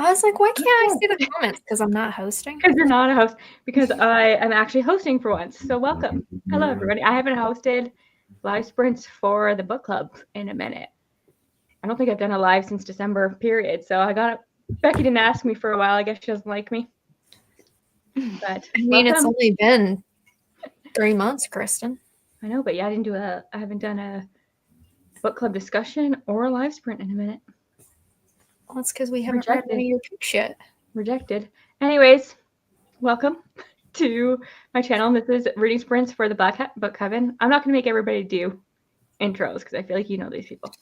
I was like, why can't I see the comments? Because I'm not hosting. Because you're not a host. Because I am actually hosting for once. So welcome. Hello, everybody. I haven't hosted live sprints for the book club in a minute. I don't think I've done a live since December, period. So I got it. Becky didn't ask me for a while. I guess she doesn't like me. But I mean, it's only been 3 months, Kristen. I know, but yeah, I haven't done a book club discussion or a live sprint in a minute. Well, that's because we haven't read any of your picks yet. Rejected. Anyways, welcome to my channel. This is Reading Sprints for the Book Coven. I'm not going to make everybody do intros because I feel like you know these people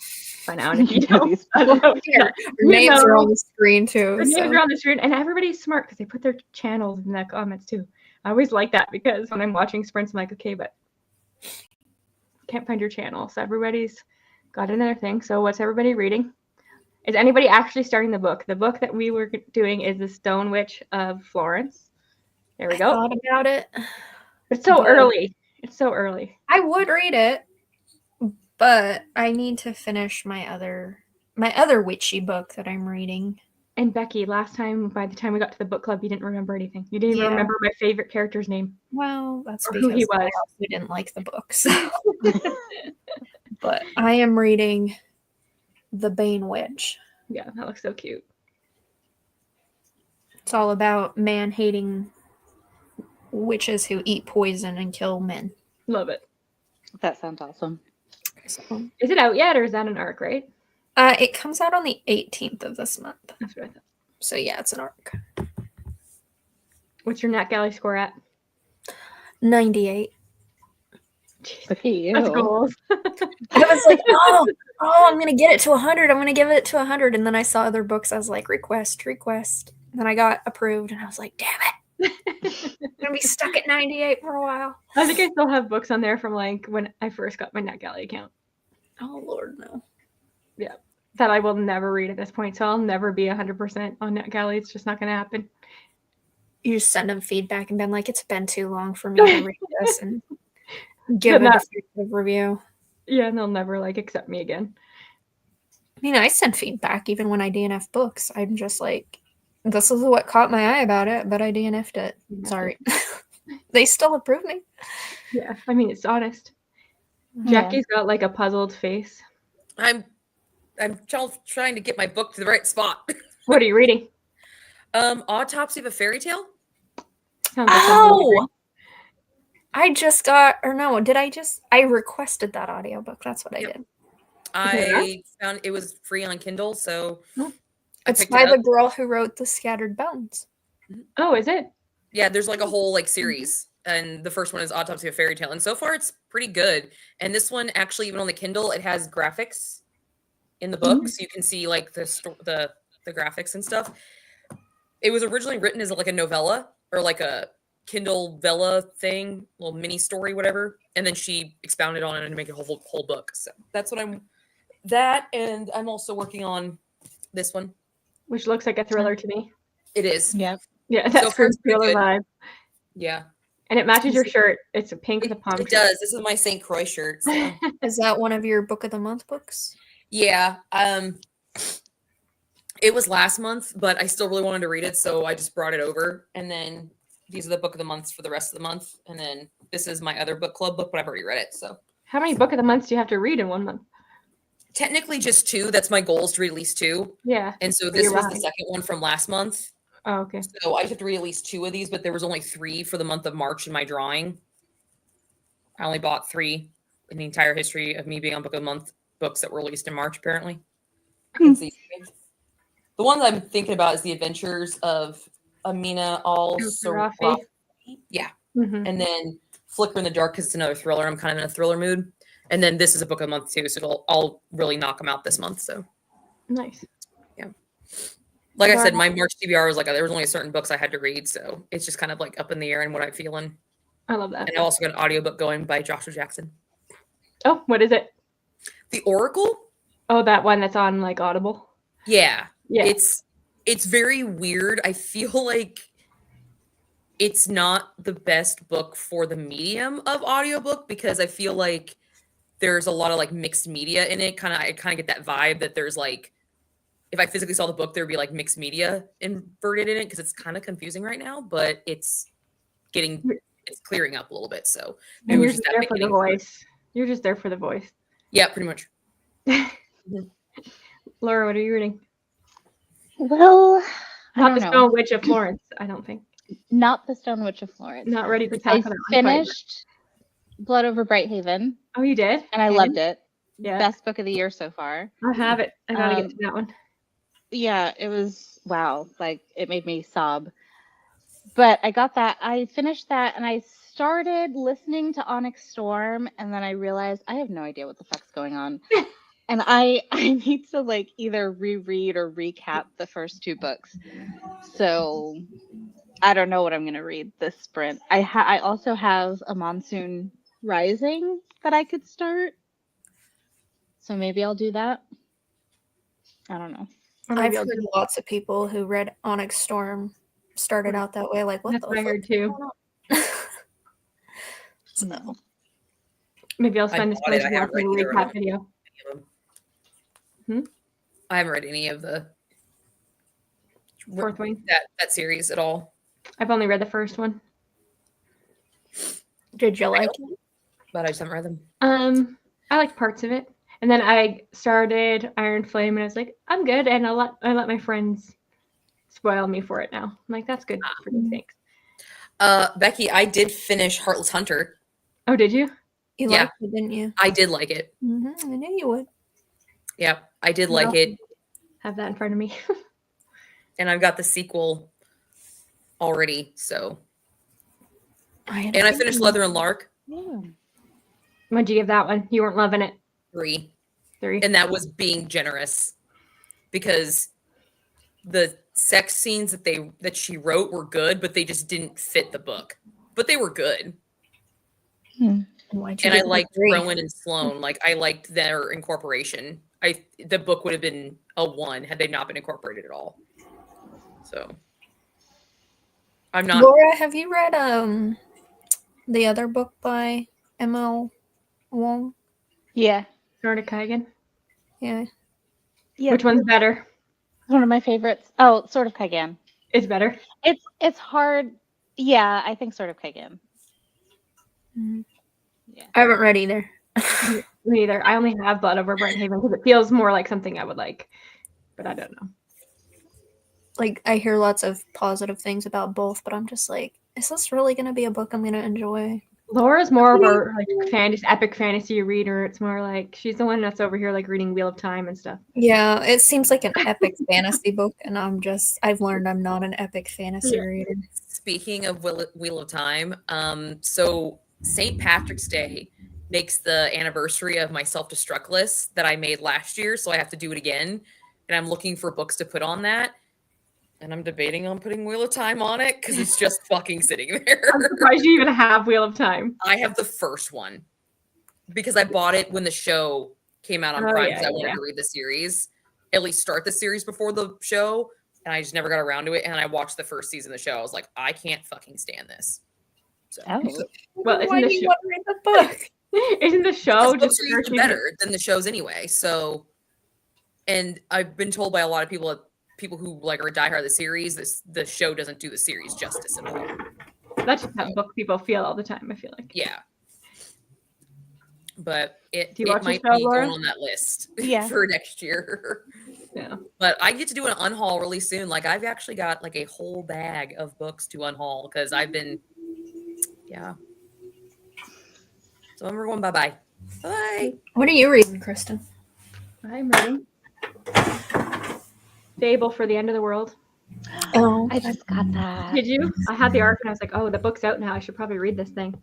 by now. And if you don't, their names are on the screen too. Their names are on the screen, and everybody's smart because they put their channels in the comments too. I always like that because when I'm watching sprints, I'm like, okay, but can't find your channel. So everybody's got another thing. So what's everybody reading? Is anybody actually starting the book? The book that we were doing is The Stone Witch of Florence. There we go. I thought about it. It's so early. It's so early. I would read it, but I need to finish my other witchy book that I'm reading. And Becky, last time, by the time we got to the book club, you didn't remember anything. You didn't even remember my favorite character's name. Well, that's or because who he was. We didn't like the books. But I am reading The Bane Witch. Yeah, that looks so cute. It's all about man-hating witches who eat poison and kill men. Love it. That sounds awesome. So, is it out yet, or is that an arc, right? It comes out on the 18th of this month. That's what I thought. So yeah, it's an arc. What's your NatGalley score at? 98. Okay, that's goals. I was like, oh, I'm gonna get it to 100. I'm gonna give it to 100. And then I saw other books. I was like, request. And then I got approved, and I was like, damn it. I'm gonna be stuck at 98 for a while. I think I still have books on there from like when I first got my NatGalley account. Oh Lord, no. Yeah, that I will never read at this point, so I'll never be 100% on NatGalley. It's just not gonna happen. You just send them feedback and been like, it's been too long for me to read this, and give it a definitive review. Yeah, and they'll never like accept me again. I mean, I send feedback even when I DNF books. I'm just like, this is what caught my eye about it, but I DNF'd it. Sorry. They still approve me. Yeah, I mean, it's honest. Jackie's got like a puzzled face. I'm trying to get my book to the right spot. What are you reading? Autopsy of a Fairy Tale. Oh! I just got, or no, I requested that audiobook. That's what I did. I found it was free on Kindle, so it's by the girl who wrote The Scattered Bones. Oh, is it? Yeah, there's like a whole like series, and the first one is Autopsy of a Fairy Tale, and so far it's pretty good. And this one actually, even on the Kindle, it has graphics in the book, so you can see like the graphics and stuff. It was originally written as like a novella or like a Kindle Vella thing, little mini story, whatever, and then she expounded on it and make a whole book. So that's what and I'm also working on this one, which looks like a thriller to me. It is. Yeah, that's so thriller vibe. Yeah, and it matches your shirt. It's a pink with a palm. It does. This is my St. Croix shirt. So. Is that one of your Book of the Month books? Yeah. It was last month, but I still really wanted to read it, so I just brought it over. And then these are the Book of the Months for the rest of the month. And then this is my other book club book, but I've already read it. So how many Book of the Months do you have to read in 1 month? Technically just 2. That's my goal, is to read at least 2. Yeah. And so this was the second one from last month. Oh, okay. So I have to read at least 2 of these, but there was only 3 for the month of March in my drawing. I only bought 3 in the entire history of me being on Book of the Month books that were released in March, apparently. The one that I'm thinking about is The Adventures of Amina al-Sarafi. Yeah. Mm-hmm. And then Flicker in the Dark, because it's another thriller. I'm kind of in a thriller mood. And then this is a Book of the Month too, so I'll really knock them out this month. So nice. Yeah. Like I said, my March TBR was like, there was only certain books I had to read, so it's just kind of like up in the air and what I'm feeling. I love that. And I also got an audiobook going by Joshua Jackson. Oh, what is it? The Oracle? Oh, that one that's on like Audible. Yeah. It's very weird. I feel like it's not the best book for the medium of audiobook, because I feel like there's a lot of like mixed media in it. I kind of get that vibe that there's like if I physically saw the book, there would be like mixed media inverted in it because it's kind of confusing right now, but it's clearing up a little bit. So maybe And we you're should just start there for the beginning. voice. You're just there for the voice. Yeah, pretty much. Laura, what are you reading? Well, I Not don't the know. Stone Witch of Florence, I don't think. Not the Stone Witch of Florence. Not ready to I tackle that one quite yet. finished Blood Over Brighthaven, Oh, you did? and I loved it. Yeah. Best book of the year so far. I have it. I gotta get to that one. Yeah, it was wow. Like it made me sob. But I got that. I finished that, and I started listening to Onyx Storm, and then I realized I have no idea what the fuck's going on. And I need to like either reread or recap the first 2 books. So I don't know what I'm gonna read this sprint. I also have A Monsoon Rising that I could start. So maybe I'll do that. I don't know. Or I've maybe I'll heard do lots of people who read Onyx Storm started out that way. Like, what That's the what I fuck heard is too. going on? So, No. Maybe I'll I spend this bought it. bunch I of haven't watching a read either of recap them. video. I haven't read any of the Fourth Wing. that series at all. I've only read the first one. did you like it? But I just haven't read them. I liked parts of it, and then I started Iron Flame, and I was like, I'm good, and I let my friends spoil me for it now. I'm like, that's good for me, thanks. Becky, I did finish Heartless Hunter. Oh, did you? You Yeah. liked it, didn't you? I did like it. I knew you would. Yeah, I did like it. Have that in front of me. And I've got the sequel already. So, I and I finished Leather and Lark Yeah. What'd you give that one? You weren't loving it. 3, 3. and that was being generous because the sex scenes that she wrote were good, but they just didn't fit the book. But they were good. Why'd you And I give it a liked 3? Rowan and Sloane. Like I liked their incorporation. The book would have been a 1 had they not been incorporated at all. So I'm not. Laura, have you read the other book by M.L. Wong? Yeah. Nordic Kagan. Yeah. Yeah. Which one's better? One of my favorites. Oh, Sword of Kaigan. It's better. It's hard. Yeah, I think Sword of Kaigan. Yeah. I haven't read either. Me either. I only have Blood Over Brighthaven because it feels more like something I would like, but I don't know. Like, I hear lots of positive things about both, but I'm just like, is this really going to be a book I'm going to enjoy? Laura's more of a like epic fantasy reader. It's more like she's the one that's over here like reading Wheel of Time and stuff. Yeah, it seems like an epic fantasy book, and I've learned I'm not an epic fantasy reader. Speaking of Wheel of Time, so St. Patrick's Day makes the anniversary of my self-destruct list that I made last year, so I have to do it again. And I'm looking for books to put on that. And I'm debating on putting Wheel of Time on it because it's just fucking sitting there. I'm surprised you even have Wheel of Time. I have the first one because I bought it when the show came out on Prime because I wanted to read the series, at least start the series before the show. And I just never got around to it. And I watched the first season of the show. I was like, I can't fucking stand this. So, well, why do you want to read the book? Isn't the show just better than the shows anyway? So, and I've been told by a lot of people who like are diehard of the series, the show doesn't do the series justice at all. That's just how book people feel all the time, I feel like. Yeah. But it might show, be Laura? going on that list Yeah. for next year. Yeah. But I get to do an unhaul really soon. Like I've actually got like a whole bag of books to unhaul because I've been, yeah. So we're going bye-bye. Bye. What are you reading, Kristen? I'm ready. Fable for the End of the World. Oh, I just got that. Did you? I had the arc and I was like, oh, the book's out now. I should probably read this thing.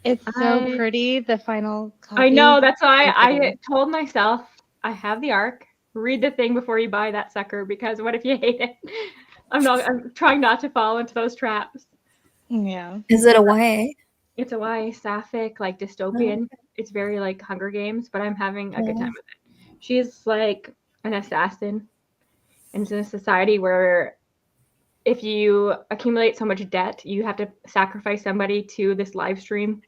It's so pretty, the final copy. I know. That's why I told myself I have the arc. Read the thing before you buy that sucker because what if you hate it? I'm trying not to fall into those traps. Yeah. is it a YA? It's a YA sapphic, like dystopian. It's very like Hunger Games, but I'm having a good time with it. She's like an assassin. And it's in a society where if you accumulate so much debt, you have to sacrifice somebody to this live stream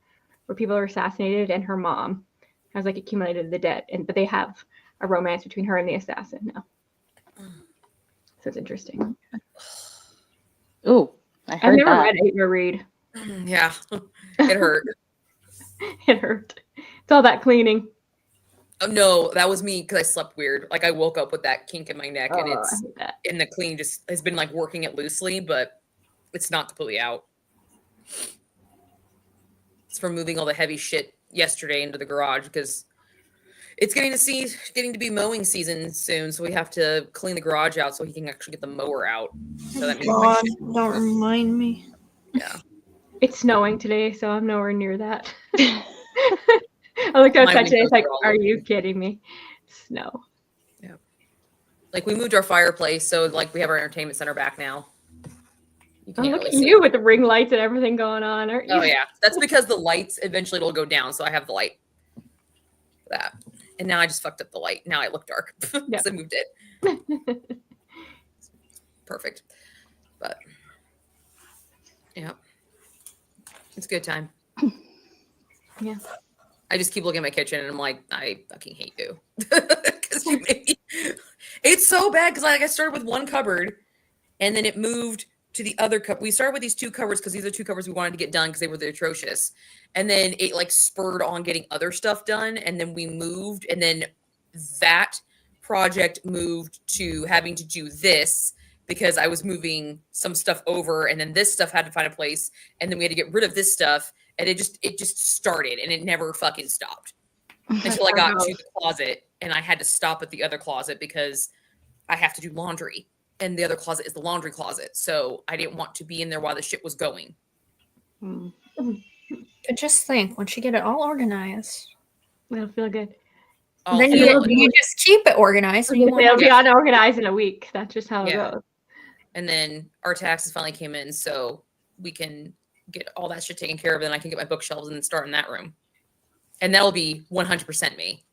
where people are assassinated, and her mom has like accumulated the debt, but they have a romance between her and the assassin now. So it's interesting. Ooh, I I've heard never that. read Ava Reed. Yeah, it hurt. It hurt. It's all that cleaning. Oh, no, that was me because I slept weird. Like I woke up with that kink in my neck, and I it's hate that. and the clean just has been like working it loosely, but it's not completely out. It's from moving all the heavy shit yesterday into the garage because it's getting to be mowing season soon, so we have to clean the garage out so he can actually get the mower out. So that means my God, shit. don't remind me. Yeah. It's snowing today, so I'm nowhere near that. I looked outside My today. It's like, windows are all are open. you kidding me? Snow. Like we moved our fireplace, so like we have our entertainment center back now. You Oh, can't look really at see you it. with the ring lights and everything going on, aren't you? Oh yeah, that's because the lights eventually it'll go down, so I have the light for that. And now I just fucked up the light. Now I look dark because Yeah. I moved it. Perfect, but yeah, it's a good time. Yeah. I just keep looking at my kitchen and I'm like, I fucking hate you because you made me. It's so bad because like I started with one cupboard and then it moved to the other cup. We started with these two cupboards because these are two cupboards we wanted to get done because they were the atrocious. And then it like spurred on getting other stuff done. And then we moved. And then that project moved to having to do this because I was moving some stuff over. And then this stuff had to find a place. And then we had to get rid of this stuff. And it just started and it never fucking stopped until I got to the closet. And I had to stop at the other closet because I have to do laundry. And the other closet is the laundry closet. So I didn't want to be in there while the shit was going. But just think, once you get it all organized, It'll feel good. then you just keep it organized. And you It'll be unorganized in a week. That's just how it goes. And then our taxes finally came in, so we can get all that shit taken care of. And I can get my bookshelves and start in that room. And that'll be 100% me.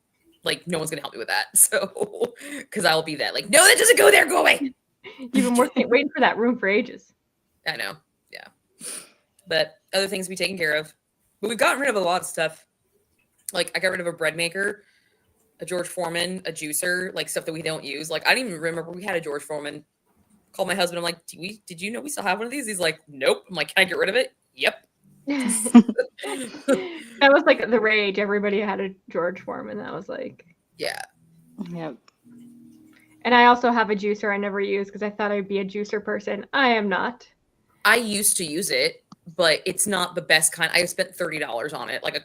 Like, no one's going to help me with that. So, because I'll be that. Like, no, that doesn't go there. Go away. You've been waiting for that room for ages. I know. Yeah. But other things to be taken care of. But we've gotten rid of a lot of stuff. Like, I got rid of a bread maker, a George Foreman, a juicer, like stuff that we don't use. Like, I didn't even remember we had a George Foreman. Called my husband. I'm like, did you know we still have one of these? He's like, nope. I'm like, can I get rid of it? Yep. That was like the rage. Everybody had a George Foreman. That was like, yeah. Yep. And I also have a juicer I never use because I thought I'd be a juicer person. I am not. I used to use it, but it's not the best kind. I spent $30 on it, like it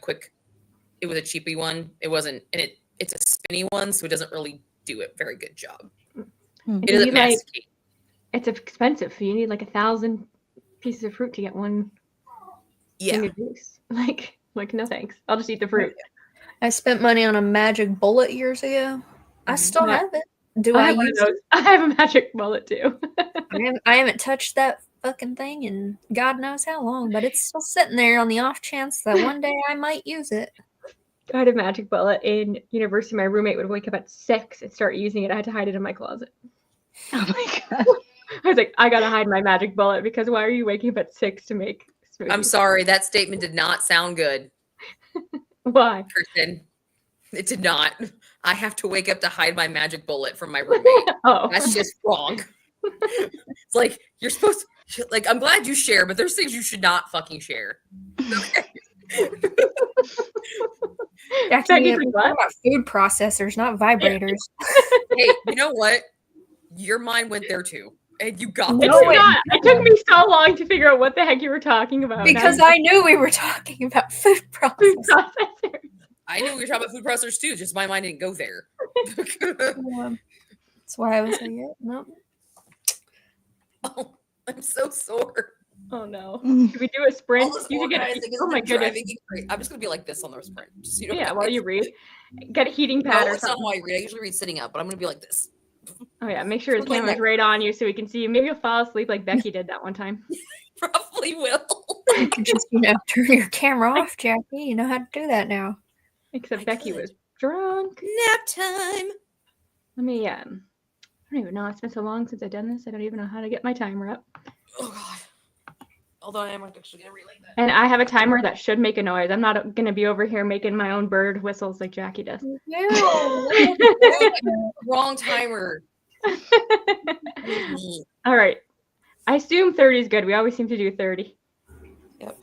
was a cheapy one. It wasn't, and it's a spinny one, so it doesn't really do a very good job. It doesn't masticate. It's expensive. You need like 1,000 pieces of fruit to get one thing of juice. Like no thanks. I'll just eat the fruit. I spent money on a magic bullet years ago. I still have it. I have a magic bullet too. I haven't touched that fucking thing in God knows how long, but it's still sitting there on the off chance that one day I might use it. I had a magic bullet in university. My roommate would wake up at 6 and start using it. I had to hide it in my closet. Oh my God. I was like, I gotta hide my magic bullet because why are you waking up at 6 to make smoothies? I'm sorry, that statement did not sound good. Why? Kristen, it did not. I have to wake up to hide my magic bullet from my roommate. Oh, that's just wrong. It's like you're supposed to, like, I'm glad you share, but there's things you should not fucking share. Actually, we're talking about food processors, not vibrators. Hey, you know what? Your mind went there too. And you got there. It took me so long to figure out what the heck you were talking about. Because I knew we were talking about food processors. I knew we were talking about food processors too, just my mind didn't go there. That's why I was like, yeah, no. Oh, I'm so sore. Oh no. Should we do a sprint? You should get oh my goodness. I'm just gonna be like this on the sprint. Just, you know, yeah, while you read. Get a heating pad or something. That's not how I read. I usually read sitting up, but I'm gonna be like this. Oh yeah, make sure the camera's right on you so we can see you. Maybe you'll fall asleep like Becky did that one time. Probably will. You can just, turn your camera off, Jackie. You know how to do that now. Except Becky was drunk. Nap time. Let me I don't even know. It's been so long since I've done this. I don't even know how to get my timer up. Oh god. Although I am actually gonna relay that. And I have a timer that should make a noise. I'm not gonna be over here making my own bird whistles like Jackie does. Yeah. Wrong timer. Neat. All right. I assume 30 is good. We always seem to do 30. Yep.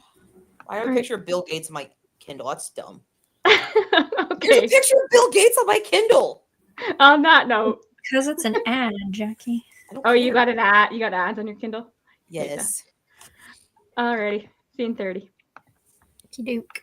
I have a All right. picture of Bill Gates on my Kindle. That's dumb. There's a Okay. picture of Bill Gates on my Kindle. On that note. Because it's an ad, Jackie. I don't Oh, you care. got an ad. You got ads on your Kindle? Yes. Alrighty. See you in 30. Duke.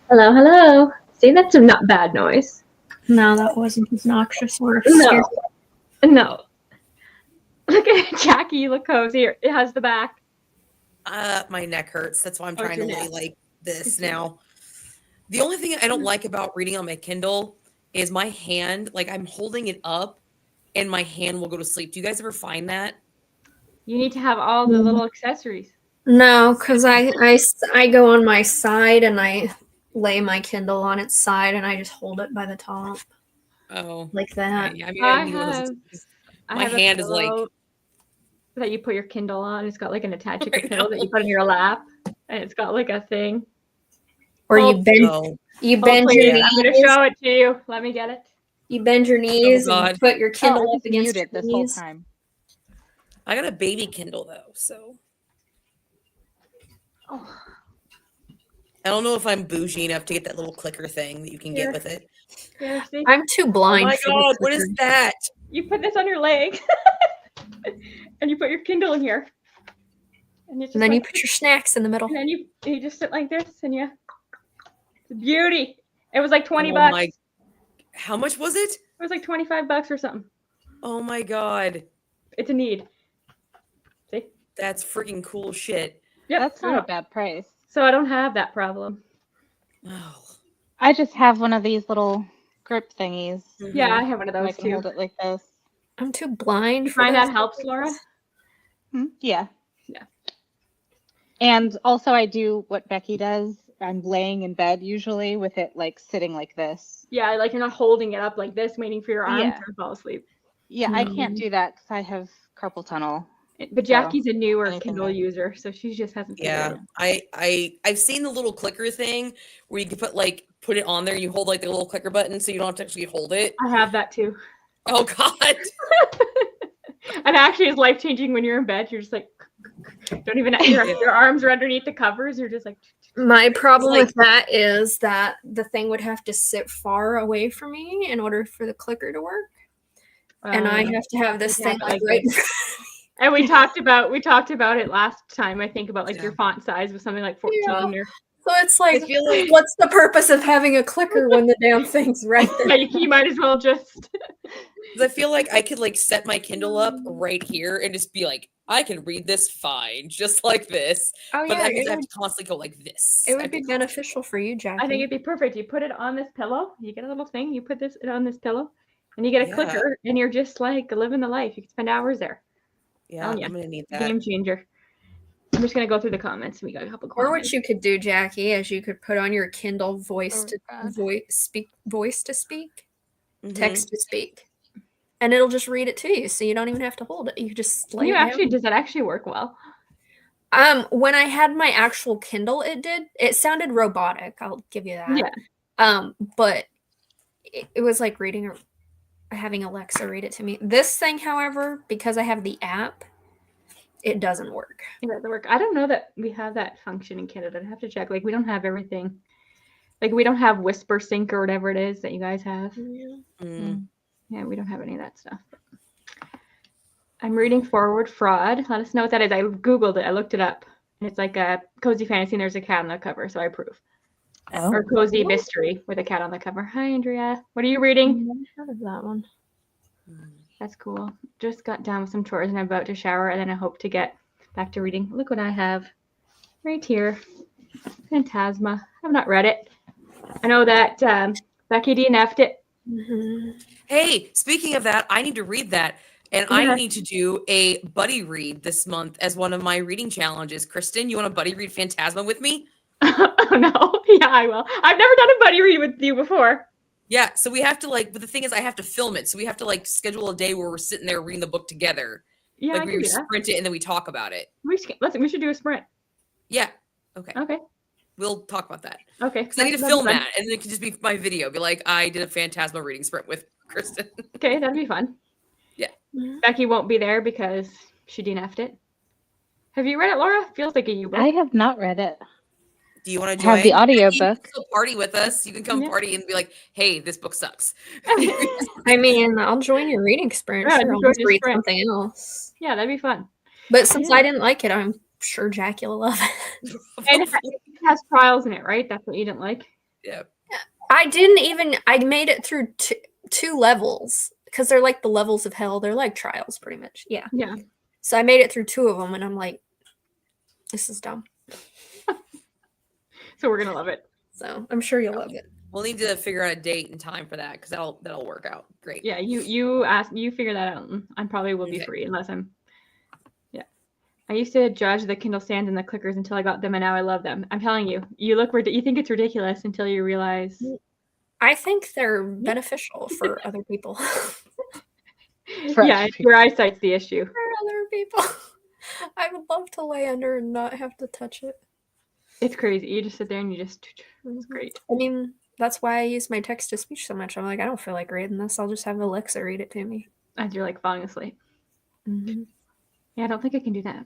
Hello, hello. See, that's a not bad noise. No, that wasn't as noxious or No. scary. No. Look at Jackie, you look cozy. It has the back. My neck hurts. That's why I'm Oh, it's trying to your lay neck. like this It's your now. The only thing I don't like about reading on my Kindle is my hand, like I'm holding it up and my hand will go to sleep. Do you guys ever find that? You need to have all the little accessories. No, because I go on my side and I lay my Kindle on its side and I just hold it by the top Oh, like that. okay. I mean, I need one of those have, because I my have a hand is like, pillow that you put your Kindle on. It's got like an attachable I pillow that you know. put in your lap, and it's got like a thing. Or Hold, you bend no. you hold bend your please. Yeah. I'm going to knees. show it to you. Let me get it. You bend your Oh knees and God. put your Oh, I Kindle up was against your muted this whole knees. time. I got a baby Kindle though, so Oh, I don't know if I'm bougie enough to get that little clicker thing that you can Here. get with it. here, see? I'm too Oh blind my for God, the what is clicker. that? You put this on your leg, and you put your Kindle in here. And, it's just And then you like, put your snacks in the middle. and then you just sit like this, and you. It's a beauty. It was like 20 Oh bucks. my, how much was it? It was like 25 bucks or something. Oh my God. It's a need. See? That's freaking cool shit. Yep. That's not a bad price. So I don't have that problem. Oh. I just have one of these little grip thingies. Yeah, I Mhm. have one of I those can too. hold it like this. I'm too blind You for find those that helps, things. Laura? Yeah. Yeah. And also I do what Becky does. I'm laying in bed usually with it like sitting like this. Yeah, like you're not holding it up like this, waiting for your arm Yeah. to fall asleep. Yeah, I can't Mm. do that because I have carpal tunnel. But So, Jackie's a newer anything Kindle that- user, so she just hasn't figured Yeah, it out. I've seen the little clicker thing where you can put it on there and you hold like the little clicker button so you don't have to actually hold it. I have that too. Oh God. And actually, it's life changing when you're in bed. You're just like, don't even, your arms are underneath the covers. You're just like, My problem like- with that is that the thing would have to sit far away from me in order for the clicker to work. And I have to have this you'd have thing it like like right. this. And we talked about it last time. I think about like your Yeah. font size was something like 14 Yeah. or So it's like, I feel like- what's the purpose of having a clicker when the damn thing's right yeah, there? you might as well just 'Cause I feel like I could like set my Kindle up right here and just be like, I can read this fine, just like this. Oh But yeah, that means it I have would, to constantly go like this. it I would have be to beneficial for you, Jackie. I think it'd be perfect. You put it on this pillow. You get a little thing. You put this on this pillow, and you get a Yeah. clicker, and you're just like living the life. You can spend hours there. Yeah, yeah. I'm gonna need that. Game changer. I'm just gonna go through the comments. We got a couple Or comments. what you could do, Jackie, is you could put on your Kindle voice Oh, to God. voice to speak, Mhm. text to speak, and it'll just read it to you, so you don't even have to hold it. You just Can lay you it actually? down. Does that actually work well? When I had my actual Kindle, it did. It sounded robotic. I'll give you that. Yeah. But it was like having Alexa read it to me. This thing, however, because I have the app, it doesn't work. It doesn't work. I don't know that we have that function in Canada. I'd have to check. Like we don't have everything. Like we don't have Whisper Sync or whatever it is that you guys have. Mm. Yeah, we don't have any of that stuff. I'm reading Forward Fraud. Let us know what that is. I Googled it. I looked it up. And it's like a cozy fantasy and there's a cat on the cover, so I approve. Oh. Or cozy mystery with a cat on the cover. Hi, Andrea. What are you reading? Never heard of that one. That's cool. Just got done with some chores and I'm about to shower and then I hope to get back to reading. Look what I have right here. Phantasma. I've not read it. I know that Becky DNF'd it. Mm-hmm. Hey, speaking of that, I need to read that. And I Yeah. need to do a buddy read this month as one of my reading challenges. Kristen, you want to buddy read Phantasma with me? Oh no. Yeah, I will. I've never done a buddy read with you before. Yeah, so we have to but the thing is I have to film it. So we have to schedule a day where we're sitting there reading the book together. Yeah, I Like can we do that. sprint it and then we talk about it. We should do a sprint. Yeah. Okay. Okay. We'll talk about that. Okay. Because I need to That'd be film fun. that and then it can just be my video. Be like, I did a Phantasma reading sprint with Kristen. Okay, that'd be fun. Yeah. Becky won't be there because she DNF'd it. Have you read it, Laura? Feels like a you book. I have not read it. Do you want to I join? have the audiobook. You can still party with us. You can come Yeah. party and be like, hey, this book sucks. I mean, I'll join your reading sprint. Yeah, Sure, I'll join just your read sprint. something else. Yeah, that'd be fun. But since Yeah. I didn't like it, I'm sure Jackie will love it. And it has trials in it, right? That's what you didn't like. Yeah. I made it through two levels because they're like the levels of hell. They're like trials, pretty much. Yeah. Yeah. So I made it through two of them, and I'm like, this is dumb. So we're gonna love it. So I'm sure you'll love it. We'll need to figure out a date and time for that because that'll work out great. Yeah, you figure that out. I probably will be free unless I'm. Yeah, I used to judge the Kindle stands and the clickers until I got them, and now I love them. I'm telling you, you think it's ridiculous until you realize. I think they're beneficial for other people. Your eyesight's the issue. For other people, I would love to lay under and not have to touch it. It's crazy. You just sit there and it's great. I mean, that's why I use my text to speech so much. I'm like, I don't feel like reading this. I'll just have Alexa read it to me as you're like falling asleep. Mm-hmm. Yeah, I don't think I can do that.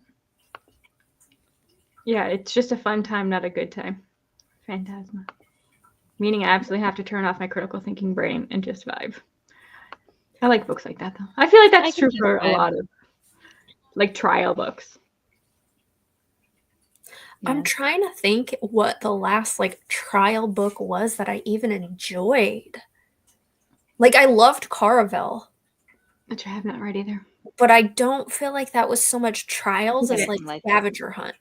Yeah, it's just a fun time, not a good time. Phantasma. Meaning I absolutely have to turn off my critical thinking brain and just vibe. I like books like that, though. I feel like that's true for a lot of like trial books. Yeah. I'm trying to think what the last like trial book was that I even enjoyed. Like I loved Caravel, which I have not read either. But I don't feel like that was so much trials as like Scavenger Hunt.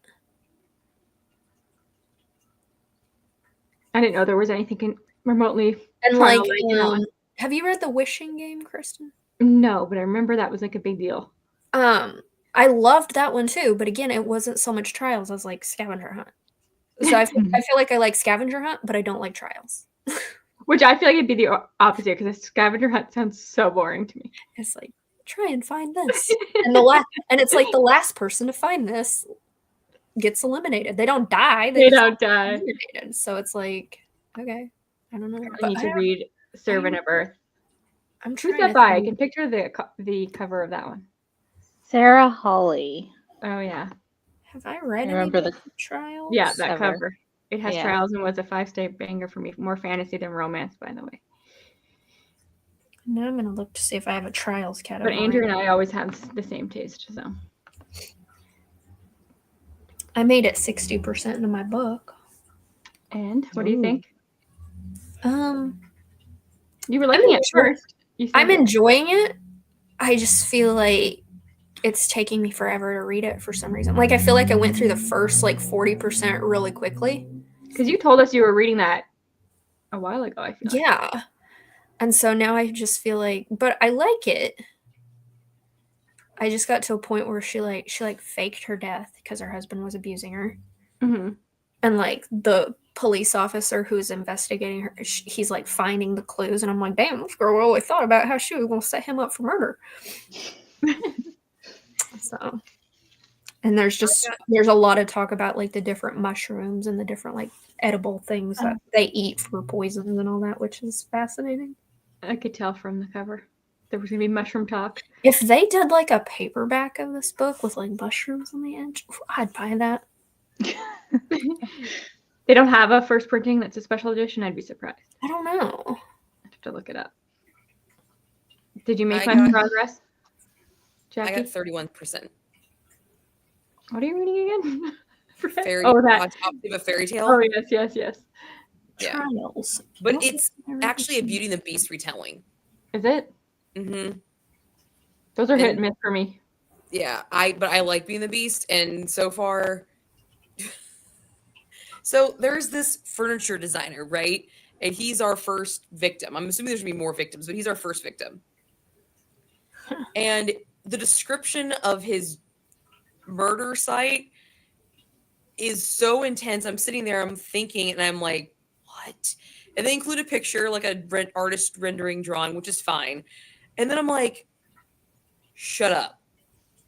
I didn't know there was anything remotely. And like, have you read The Wishing Game, Kristen? No, but I remember that was like a big deal. I loved that one too, but again, it wasn't so much trials as like Scavenger Hunt. So I feel like I like Scavenger Hunt, but I don't like trials. Which I feel like it'd be the opposite because a Scavenger Hunt sounds so boring to me. It's like, try and find this, and it's like the last person to find this gets eliminated. They don't die. They don't die. Eliminated. So it's like, okay, I don't know. I need to read Servant of Earth. I'm trying. Who's that by? I can picture the cover of that one. Sarah Hawley. Oh yeah. Have I read any the trials? Yeah, that cover. It has trials and was a 5-star banger for me. More fantasy than romance, by the way. Now I'm gonna look to see if I have a trials category. But Andrew and I always have the same taste, so. I made it 60% into my book. And what do you think? You were liking it first. I'm enjoying it. I just feel like it's taking me forever to read it for some reason. Like I feel like I went through the first like 40% really quickly. Because you told us you were reading that a while ago, I feel like. Yeah. And so now I just feel like, but I like it. I just got to a point where she faked her death because her husband was abusing her. Mm-hmm. And like the police officer who's investigating her, he's like finding the clues. And I'm like, damn, this girl really thought about how she was going to set him up for murder. So, and there's a lot of talk about like the different mushrooms and the different like edible things that they eat for poisons and all that, which is fascinating. I could tell from the cover there was gonna be mushroom talk. If they did like a paperback of this book with like mushrooms on the edge, I'd buy that. They don't have a first printing that's a special edition. I'd be surprised. I don't know. I have to look it up. Did you make much progress? Jackie? I got 31%. What are you reading again? That Autopsy of a Fairy Tale. Oh yes. Yeah. Trials. But it's actually a Beauty and the Beast retelling. Is it? Mm-hmm. Those are hit and miss for me. Yeah, but I like Beauty and the Beast, and so far. So there's this furniture designer, right? And he's our first victim. I'm assuming there's gonna be more victims, but he's our first victim. And the description of his murder site is so intense. I'm sitting there, I'm thinking, and I'm like, what? And they include a picture, like a artist rendering drawing, which is fine. And then I'm like, shut up.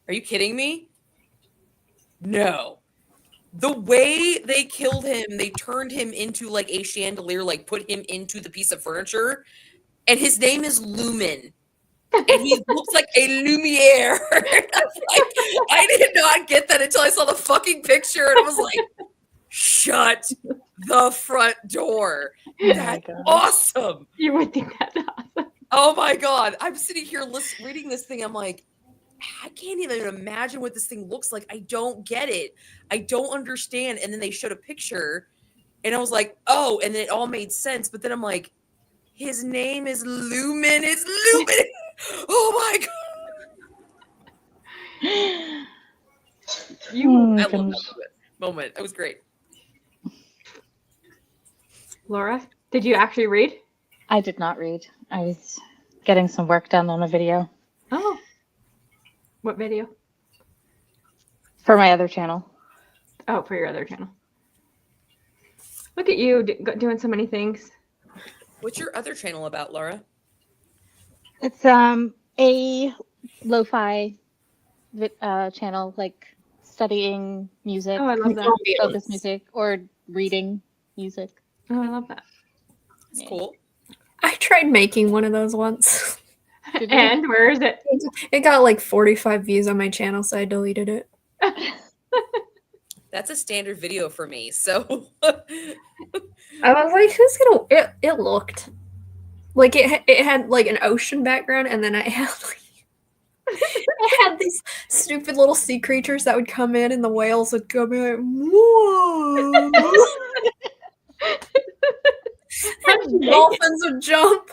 Are you kidding me? No. The way they killed him, they turned him into like a chandelier, like put him into the piece of furniture. And his name is Lumen. And he looks like a Lumiere. I did not get that until I saw the fucking picture. And I was like, shut the front door. That's awesome. You would think that's awesome. Oh my God. I'm sitting here reading this thing. I'm like, I can't even imagine what this thing looks like. I don't get it. I don't understand. And then they showed a picture And I was like, oh, and then it all made sense. But then I'm like, his name is Lumen. It's Lumen. Oh my god. You, I love that moment. It was great. Laura, did you actually read? I did not read. I was getting some work done on a video Oh. What video? for my other channel. Oh, for your other channel. Look at you doing so many things. What's your other channel about, Laura? It's a lo-fi channel, like studying music, Oh, I love that. focus music, or reading music. Oh, I love that. It's cool. I tried making one of those once. Did you? And where is it? It got like 45 views on my channel, so I deleted it. That's a standard video for me. So I was like, who's gonna? It looked like it had like an ocean background, and then I had like I had these stupid little sea creatures that would come in, and the whales would go be like, whoa. And dolphins would jump.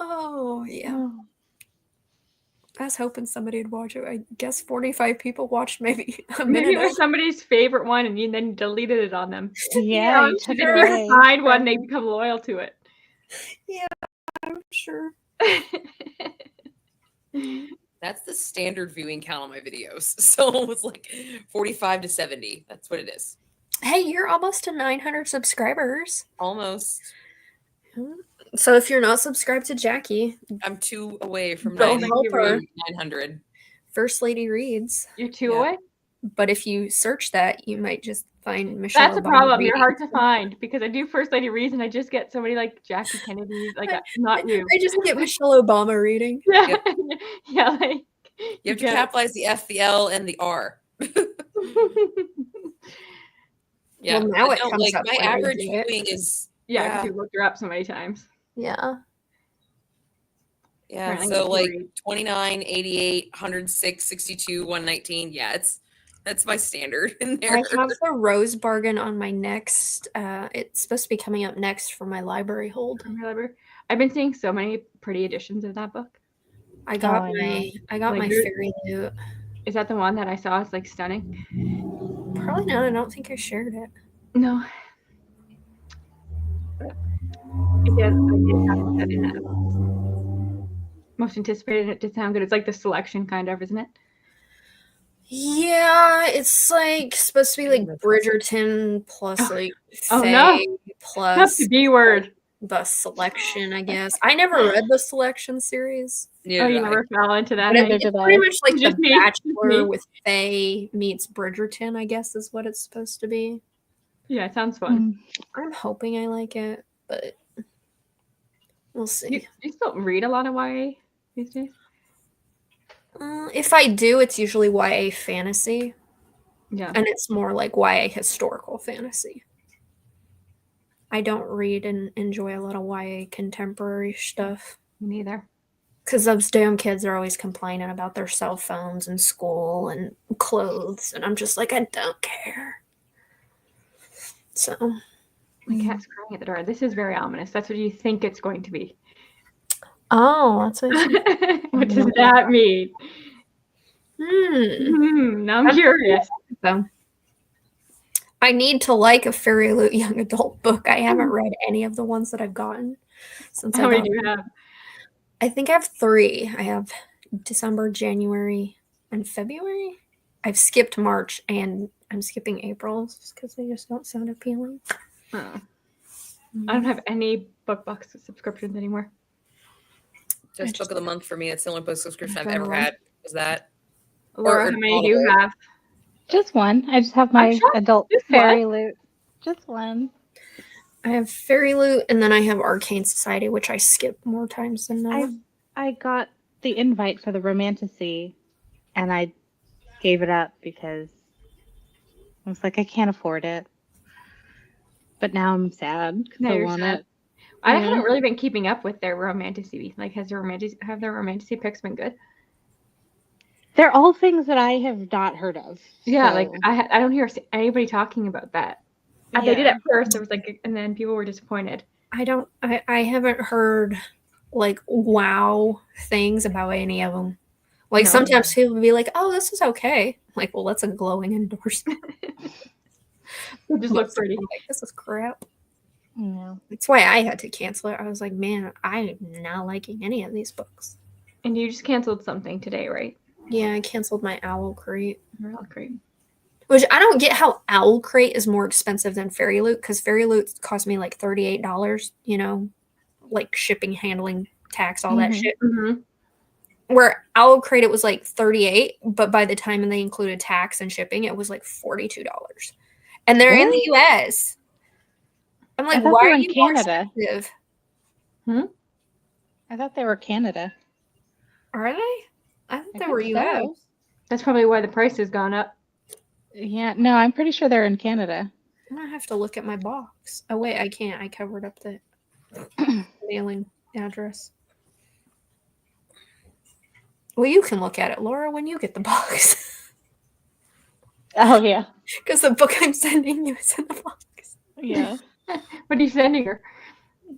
Oh yeah. I was hoping somebody would watch it. I guess 45 people watched maybe a minute. Maybe it was somebody's favorite one, and you then deleted it on them. Yeah, you If took it people away. find one, they become loyal to it. Yeah, I'm sure. that's the standard viewing count on my videos. So it's like 45 to 70. That's what it is. Hey, you're almost to 900 subscribers. Almost. So if you're not subscribed to Jackie, I'm 2 away from Don't help her. 900. First Lady Reads. You're two Yeah. away? But if you search that, you might just find Michelle That's a Obama problem. You're reading. hard to find because I do First Lady Reads and I just get somebody like Jackie Kennedy, like not you. I just get Michelle Obama reading. Yeah, Yep. yeah. Like You have to get it. capitalize the F, the L, and the R. Yeah. Well, now but it no, comes like up my when I average do it. viewing is Yeah, because you looked her up so many times. Yeah. yeah. Trying to So get like you 29, 88, 106, 62, 119. Yeah, that's my standard in there. I have the Rose Bargain on my next. It's supposed to be coming up next for my library hold. From your library. I've been seeing so many pretty editions of that book. I got I my Like, fairy loot. Is that the one that I saw? It's like stunning. Probably not. I don't think I shared it. No. I did have that in that. Most anticipated. It did sound good. It's like the selection kind of, isn't it? Yeah, it's like supposed to be like Bridgerton plus like Fae That's plus the B word. the selection, I guess. I never read the selection series. Neither Oh, did you I. never fell into that. But Neither it's did I. pretty much like Just The me, just Bachelor me. with Fae meets Bridgerton, I guess is what it's supposed to be. Yeah, it sounds fun. I'm hoping I like it, but we'll see. You still read a lot of YA these days? If I do, it's usually YA fantasy, Yeah. and it's more like YA historical fantasy. I don't read and enjoy a lot of YA contemporary stuff. Me neither. Because those damn kids are always complaining about their cell phones and school and clothes, and I'm just like, I don't care. So, My cat's crying at the door. This is very ominous. That's what you think it's going to be. oh, that's what. What does that mean? Now I'm curious. So, I need to like a Fairy Loot young adult book. I haven't read any of the ones that I've gotten since How I many got do you have? I think I have 3. I have December, January, and February. I've skipped March, and I'm skipping April because they just don't sound appealing. Oh. I don't have any book box subscriptions anymore. Just book of the month for me. It's the only book subscription I've Fair ever enough. had. Was that? Laura, Or how many do you Audible. have? Just one. I just have my shocked. adult Just fairy loot. Just one. I have Fairy Loot, and then I have Arcane Society, which I skip more times than not. I got the invite for the Romantasy, and I gave it up because I was like, I can't afford it. But now I'm sad because Now I you're want sad. it. I Yeah. haven't really been keeping up with their romantasy. Like, have their romantasy picks been good? They're all things that I have not heard of. Yeah, so- like I don't hear anybody talking about that. They did Yeah. at first. There was like, and then people were disappointed. I haven't heard like wow things about any of them. Like No. sometimes people would be like, "Oh, this is okay." I'm like, well, that's a glowing endorsement. They just look pretty. Like, this is crap. Yeah. That's why I had to cancel it. I was like, man, I'm not liking any of these books. And you just canceled something today, right? Yeah, I canceled my Owl Crate. Oh, great. Which I don't get how Owl Crate is more expensive than Fairy Loot, because Fairy Loot cost me like $38, you know, like shipping, handling, tax, all that Mhm. shit. Mm-hmm. Where Owl Crate it was like 38, but by the time they included tax and shipping, it was like $42. And they're in the US. I'm like, thought why they were are in you more Canada. expensive? I thought they were Canada. Are they? I thought I they were think US. so. That's probably why the price has gone up. Yeah, no, I'm pretty sure they're in Canada. I'm gonna have to look at my box. Oh wait, I can't. I covered up the mailing address. Well, you can look at it, Laura, when you get the box. Oh yeah, Because the book I'm sending you is in the box. yeah. What are you sending her?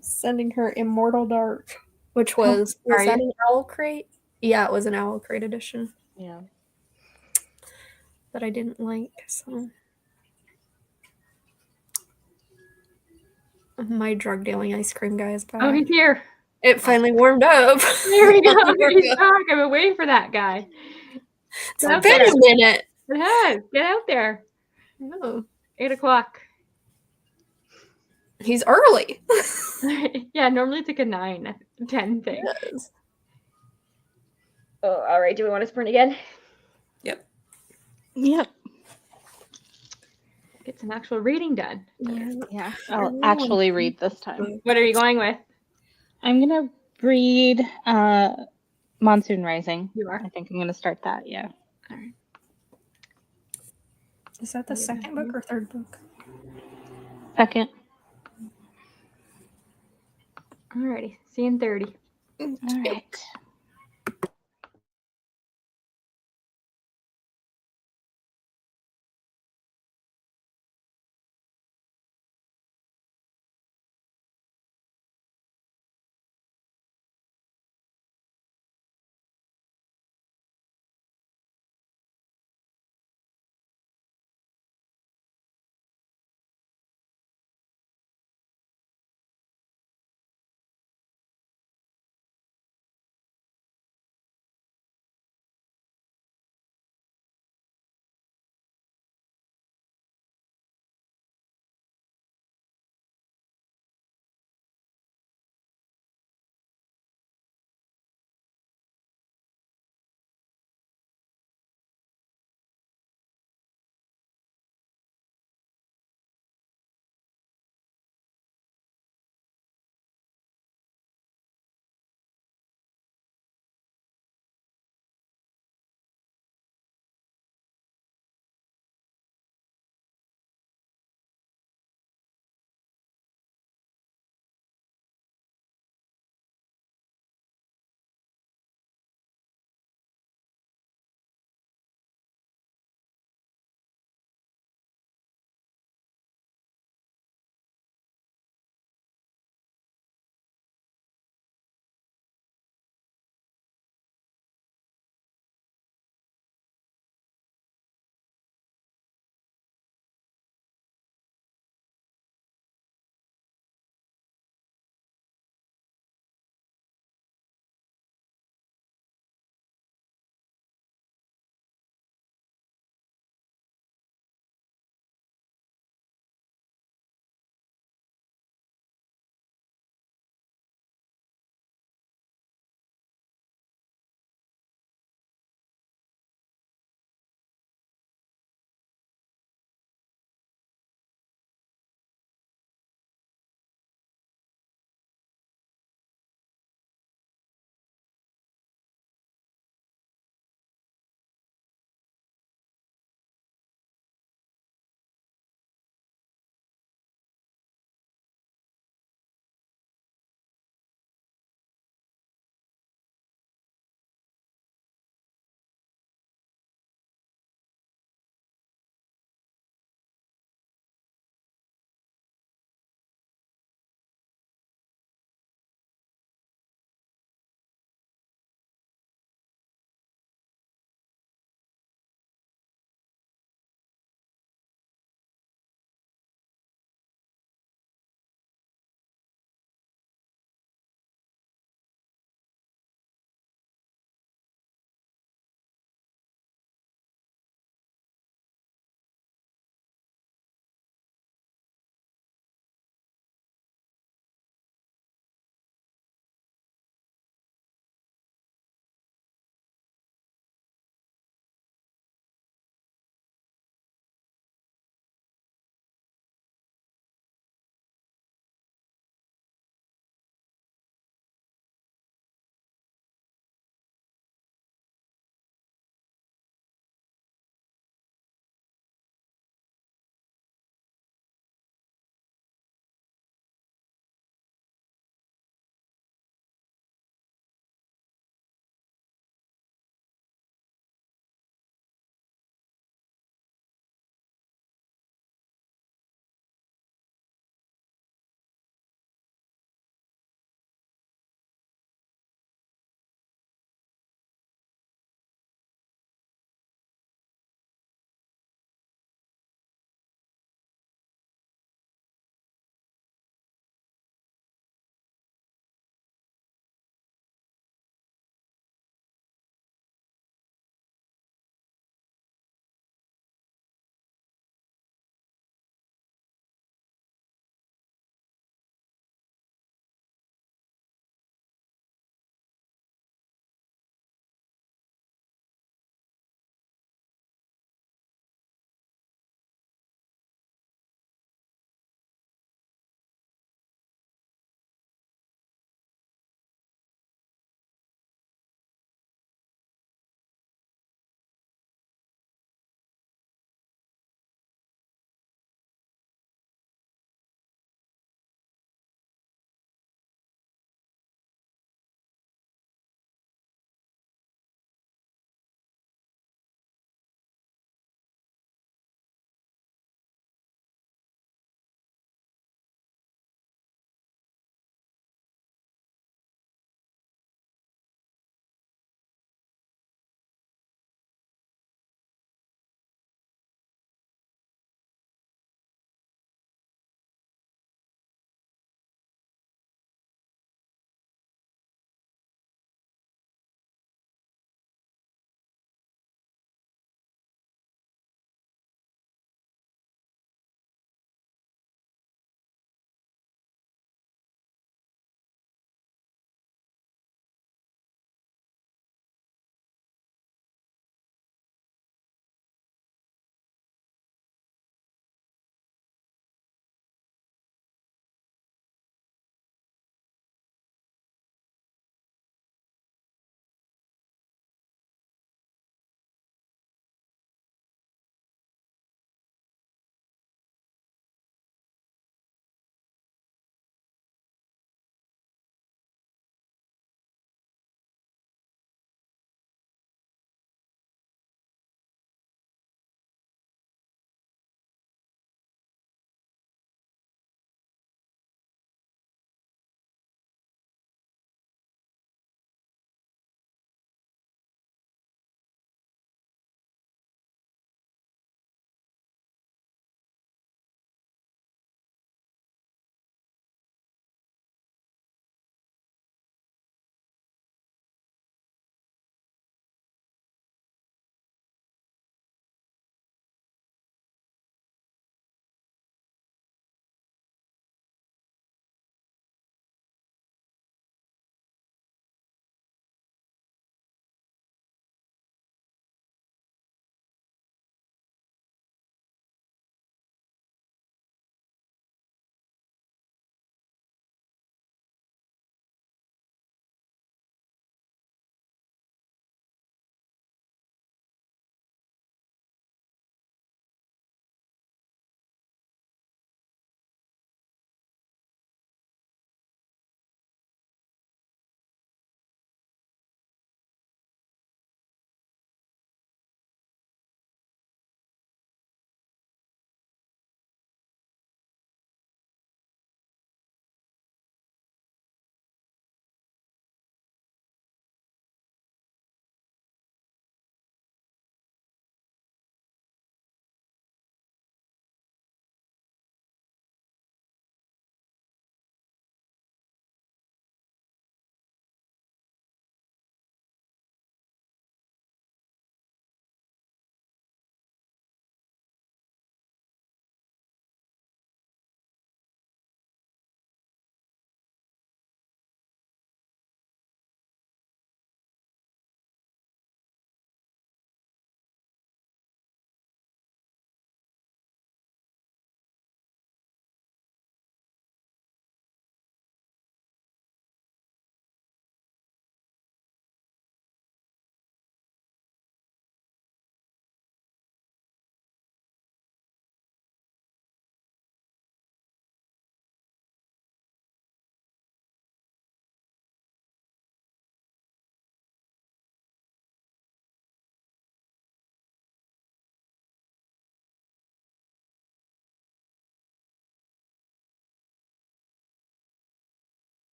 Sending her Immortal Dark, which How was are that you? an Owl Crate? Yeah, it was an Owl Crate edition Yeah. that I didn't like. So my drug dealing ice cream guy is back. Oh, he's here. It finally warmed up. There we go. He's back. I've been waiting for that guy. It's Get out been there. a minute. It has. Get out there. No, 8 o'clock. he's early. Yeah, normally it's like a 9, 10 thing. Yes. Oh, all right. Do we want to sprint again? Yep. Yep. Get some actual reading done. Yeah. I'll actually read this time. What are you going with? I'm gonna read Monsoon Rising. You are. I think I'm gonna start that. Yeah. Is that the second book or third book? Second. Alrighty. See you in 30. All right.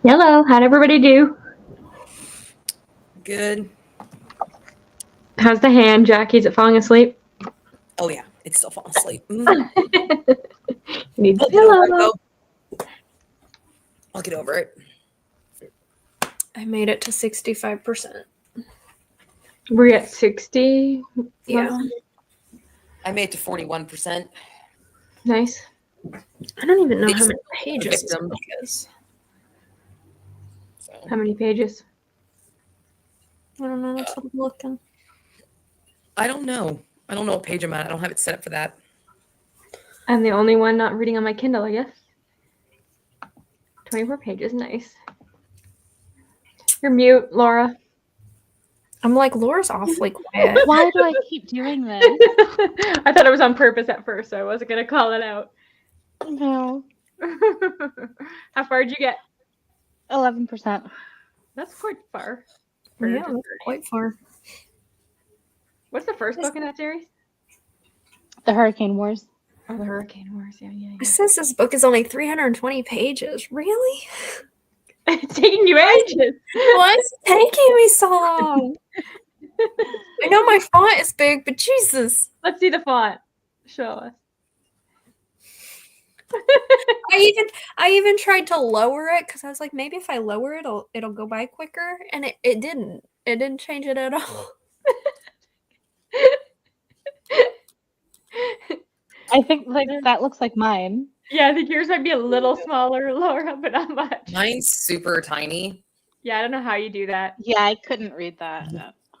Hello, how'd everybody do? Good. How's the hand, Jackie? Is it falling asleep? Oh yeah, it's still falling asleep. Mm. Needs a I'll get over it, pillow. though. I'll get over it. I made it to 65%. We're at 60. Yeah. I made it to 41%. Nice. I don't even know These how many are pages this victims. book is. So How many pages? I don't know. That's what I'm looking. I don't know. I don't know what page I'm at. I don't have it set up for that. I'm the only one not reading on my Kindle, I guess. 24 pages, nice. You're mute, Laura. I'm like, Laura's awfully quiet. Why do I keep doing this? I thought it was on purpose at first, so I wasn't going to call it out. No. How far did you get? 11%. That's quite far. Yeah, that's quite far. What's the first book in that series? The Hurricane Wars. Oh, the Hurricane Wars. Yeah. It says this book is only 320 pages. Really? It's taking you ages. Why is it taking me so long? I know my font is big, but Jesus. Let's see the font. Show us. I even tried to lower it because I was like, maybe if I lower it, it'll go by quicker, and it didn't. It didn't change it at all. I think that looks like mine. Yeah, I think yours might be a little smaller, Laura, but not much. Mine's super tiny. Yeah, I don't know how you do that. Yeah, I couldn't read that.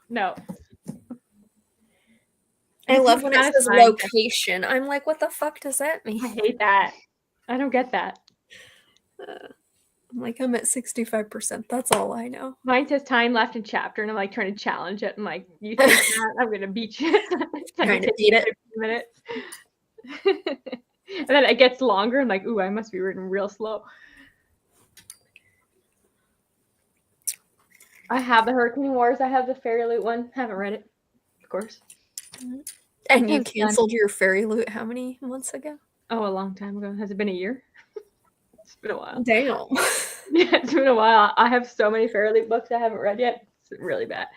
No. I love when it That's says fine. location. I'm like, what the fuck does that mean? I hate that. I don't get that. I'm like, I'm at 65%. That's all I know. Mine says time left in chapter, and I'm like trying to challenge it. I'm like, you think that? I'm gonna beat you. It's Trying to take beat it. 15 minutes. And then it gets longer. I'm like, ooh, I must be reading real slow. I have the Hurricane Wars. I have the Fairy Loot one. Haven't read it, of course. And you That's fun. canceled your fairy loot how many months ago? Oh, a long time ago. Has it been a year? It's been a while. Damn. Yeah, it's been a while. I have so many Fairy Loot books I haven't read yet. It's really bad.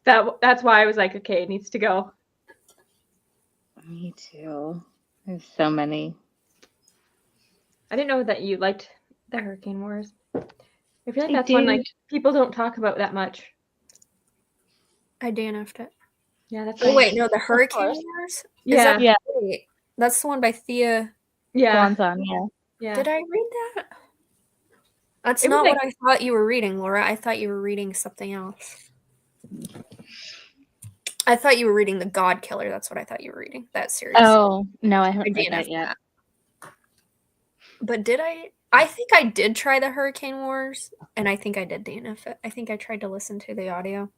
That's why I was like, okay, it needs to go. Me too. There's so many. I didn't know that you liked the Hurricane Wars. I feel like I that's one do. like people don't talk about that much. I DNF'd it. Yeah, that's Oh, right. wait, no, the Hurricane course. Wars? Yeah, Yeah. Wait, that's the one by Thea. yeah, Swanson, yeah. yeah. Did I read that? That's It was not like- what I thought you were reading, Laura. I thought you were reading something else. I thought you were reading The God Killer. That's what I thought you were reading. That series. Oh, no, I haven't I read that DNF'd yet. that. But did I? I think I did try the Hurricane Wars, and I think I did DNF it. I think I tried to listen to the audio.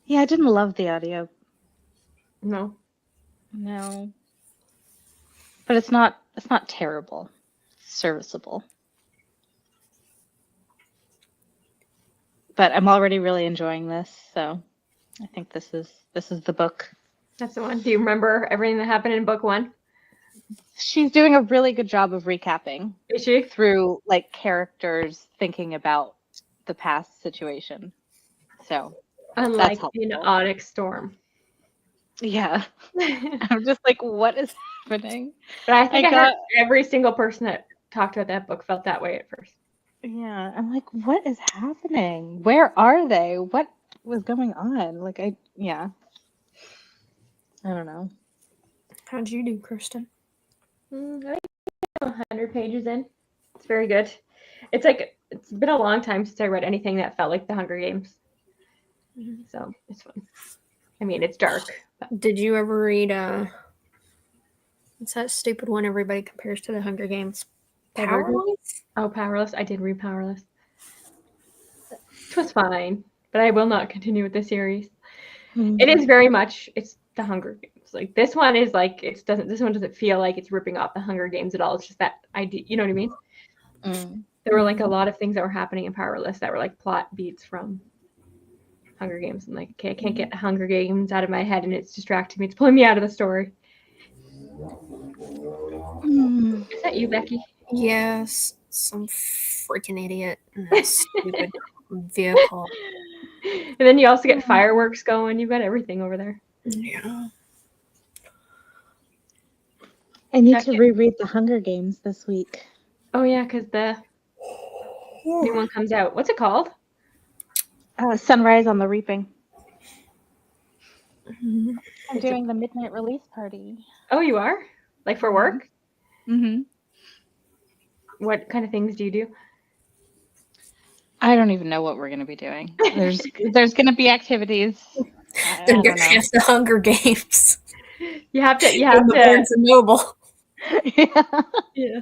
Yeah, I didn't love the audio. No. No. But it's not terrible. It's serviceable. But I'm already really enjoying this, so I think this is the book. That's the one. Do you remember everything that happened in book one? She's doing a really good job of recapping Is she? through like characters thinking about the past situation. So Unlike helpful. in Onyx Storm. yeah, But I'm just like, what is happening? I think I I heard got- every single person that talked about that book felt that way at first. Yeah, I'm like, what is happening? Where are they? What was going on? Like, I don't know. How'd you do, Kristen? I think I'm 100 pages in. It's very good. It's like it's been a long time since I read anything that felt like The Hunger Games. So it's fun. I mean, it's dark. But Did you ever read what's that stupid one everybody compares to the Hunger Games? Divergent? Powerless? oh, Powerless. I did read Powerless. It was fine, but I will not continue with the series. It is very much it's The Hunger Games. Like this one is like this one doesn't feel like it's ripping off The Hunger Games at all. It's just that idea, you know what I mean? Mm. There were like a lot of things that were happening in Powerless that were like plot beats from Hunger Games. I'm like, okay, I can't get Hunger Games out of my head and it's distracting me. It's pulling me out of the story. Mm. Is that you, Becky? Yes. some freaking idiot in a stupid vehicle. And then you also get fireworks going. You've got everything over there. Yeah. I need Check to it. reread The Hunger Games this week. Oh yeah, because the new one comes out. What's it called? Sunrise on the Reaping. Mhm. I'm doing the midnight release party. Oh, you are? Like for work? Mm-hmm. What kind of things do you do? I don't even know what we're going to be doing. There's going to be activities. I They're don't gonna know. have the Hunger Games You have to. You in have the to. Barnes and Noble. Yeah. Yeah.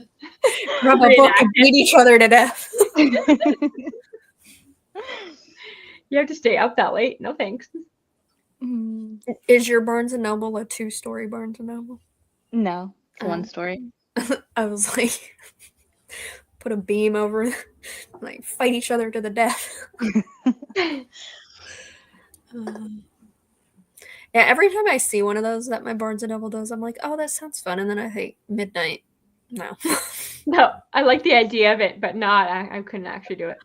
Grab a book and beat each other to death. You have to stay up that late. No thanks. Mm, Is your Barnes and Noble a 2-story Barnes and Noble? no, it's Oh. one story. I was like, put a beam over, like fight each other to the death. Yeah, every time I see one of those that my Barnes and Noble does, I'm like, oh, that sounds fun. And then I think midnight. No. No, I like the idea of it, but not. I couldn't actually do it.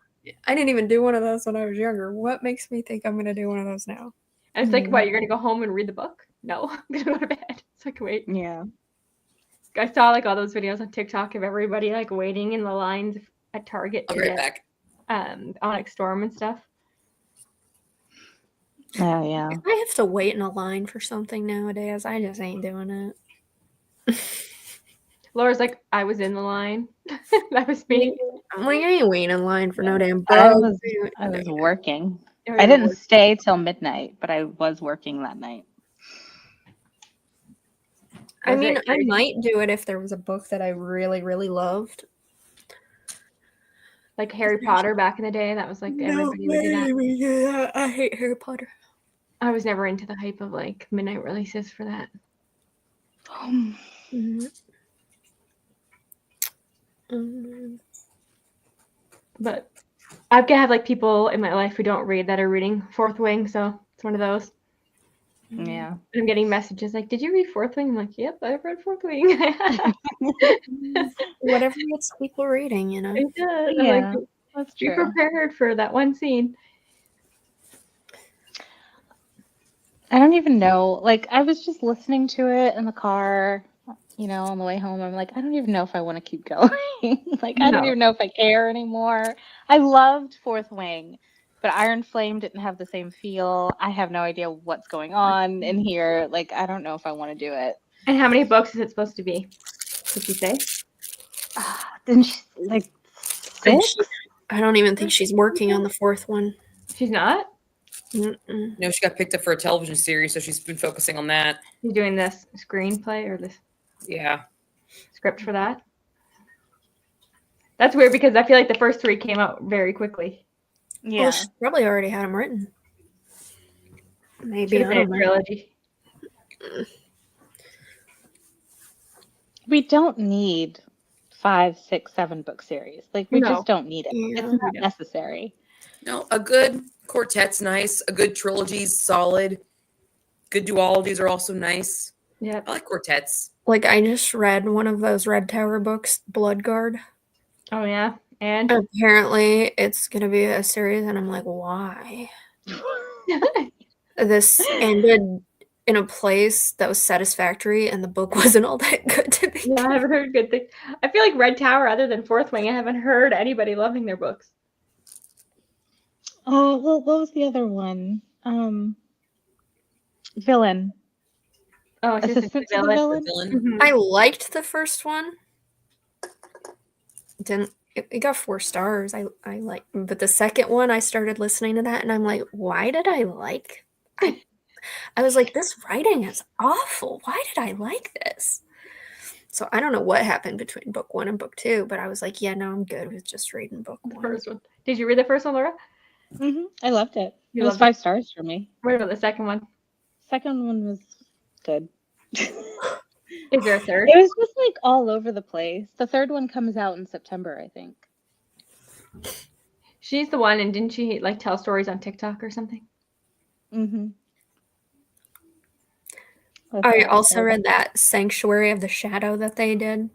I didn't even do one of those when I was younger. What makes me think I'm going to do one of those now? And it's like, what? You're gonna go home and read the book? No, I'm gonna go to bed. So I can wait. Yeah. I saw like all those videos on TikTok of everybody like waiting in the lines at Target I'll to be right get back. Onyx Storm and stuff. Oh, yeah. If I have to wait in a line for something nowadays, I just ain't doing it. Laura's like, I was in the line. That was me. I'm like, I ain't waiting in line for no damn I book. was working. Oh, I you didn't were- stay till midnight, but I was working that night. I Was mean, it I crazy? might do it if there was a book that I really, really loved. Like Harry Potter back in the day. That was like everybody would do that. Yeah, I hate Harry Potter. I was never into the hype of like midnight releases for that. Mhm. But I've got have like people in my life who don't read that are reading Fourth Wing, so it's one of those. Yeah. I'm getting messages like, "Did you read Fourth Wing?" I'm like, "Yep, I've read Fourth Wing." Whatever gets people reading, you know. It does. I'm Yeah, like, that's be true. prepared for that one scene. I don't even know. Like, I was just listening to it in the car, on the way home. I'm like, I don't even know if I want to keep going. Like, I don't No. even know if I care anymore. I loved Fourth Wing, but Iron Flame didn't have the same feel. I have no idea what's going on in here. Like, I don't know if I want to do it. And how many books is it supposed to be? Did you say? Didn't she, like, And 6? I don't even think she's working on the 4th one. She's not? Mm-mm. No, she got picked up for a television series, so she's been focusing on that. She's doing this screenplay or this Yeah. script for that? That's weird because I feel like the first 3 came out very quickly. Yeah. Well, she probably already had them written. Maybe Should have I been a don't know. trilogy. We don't need 5, 6, 7 book series. Like, we No. just don't need it. Yeah. It's not necessary. No, a good quartet's nice. A good trilogy's solid. Good duologies are also nice. Yeah. I like quartets. Like, I just read one of those Red Tower books, Bloodguard. Oh yeah. And Apparently, it's going to be a series, and I'm like, why? This ended in a place that was satisfactory, and the book wasn't all that good to be. yeah, I haven't heard good things. I feel like Red Tower, other than Fourth Wing, I haven't heard anybody loving their books. Oh, well, what was the other one? Villain. Oh, Assistant to the Villain? Villain. Mhm. I liked the first one. It got 4 stars. I like, but the second one, I started listening to that, and I'm like, why did I like? I was like, this writing is awful. Why did I like this? So I don't know what happened between book 1 and book 2, but I was like, yeah, no, I'm good with just reading book The 1. first one. Did you read the first one, Laura? I loved it. You It was loved 5 stars for me. What about the second one? Second one was good. Is there a third? It was just like all over the place. The third one comes out in September, I think. She's the one, and didn't she like tell stories on TikTok or something? Mm-hmm. I also read that Sanctuary of the Shadow that they did.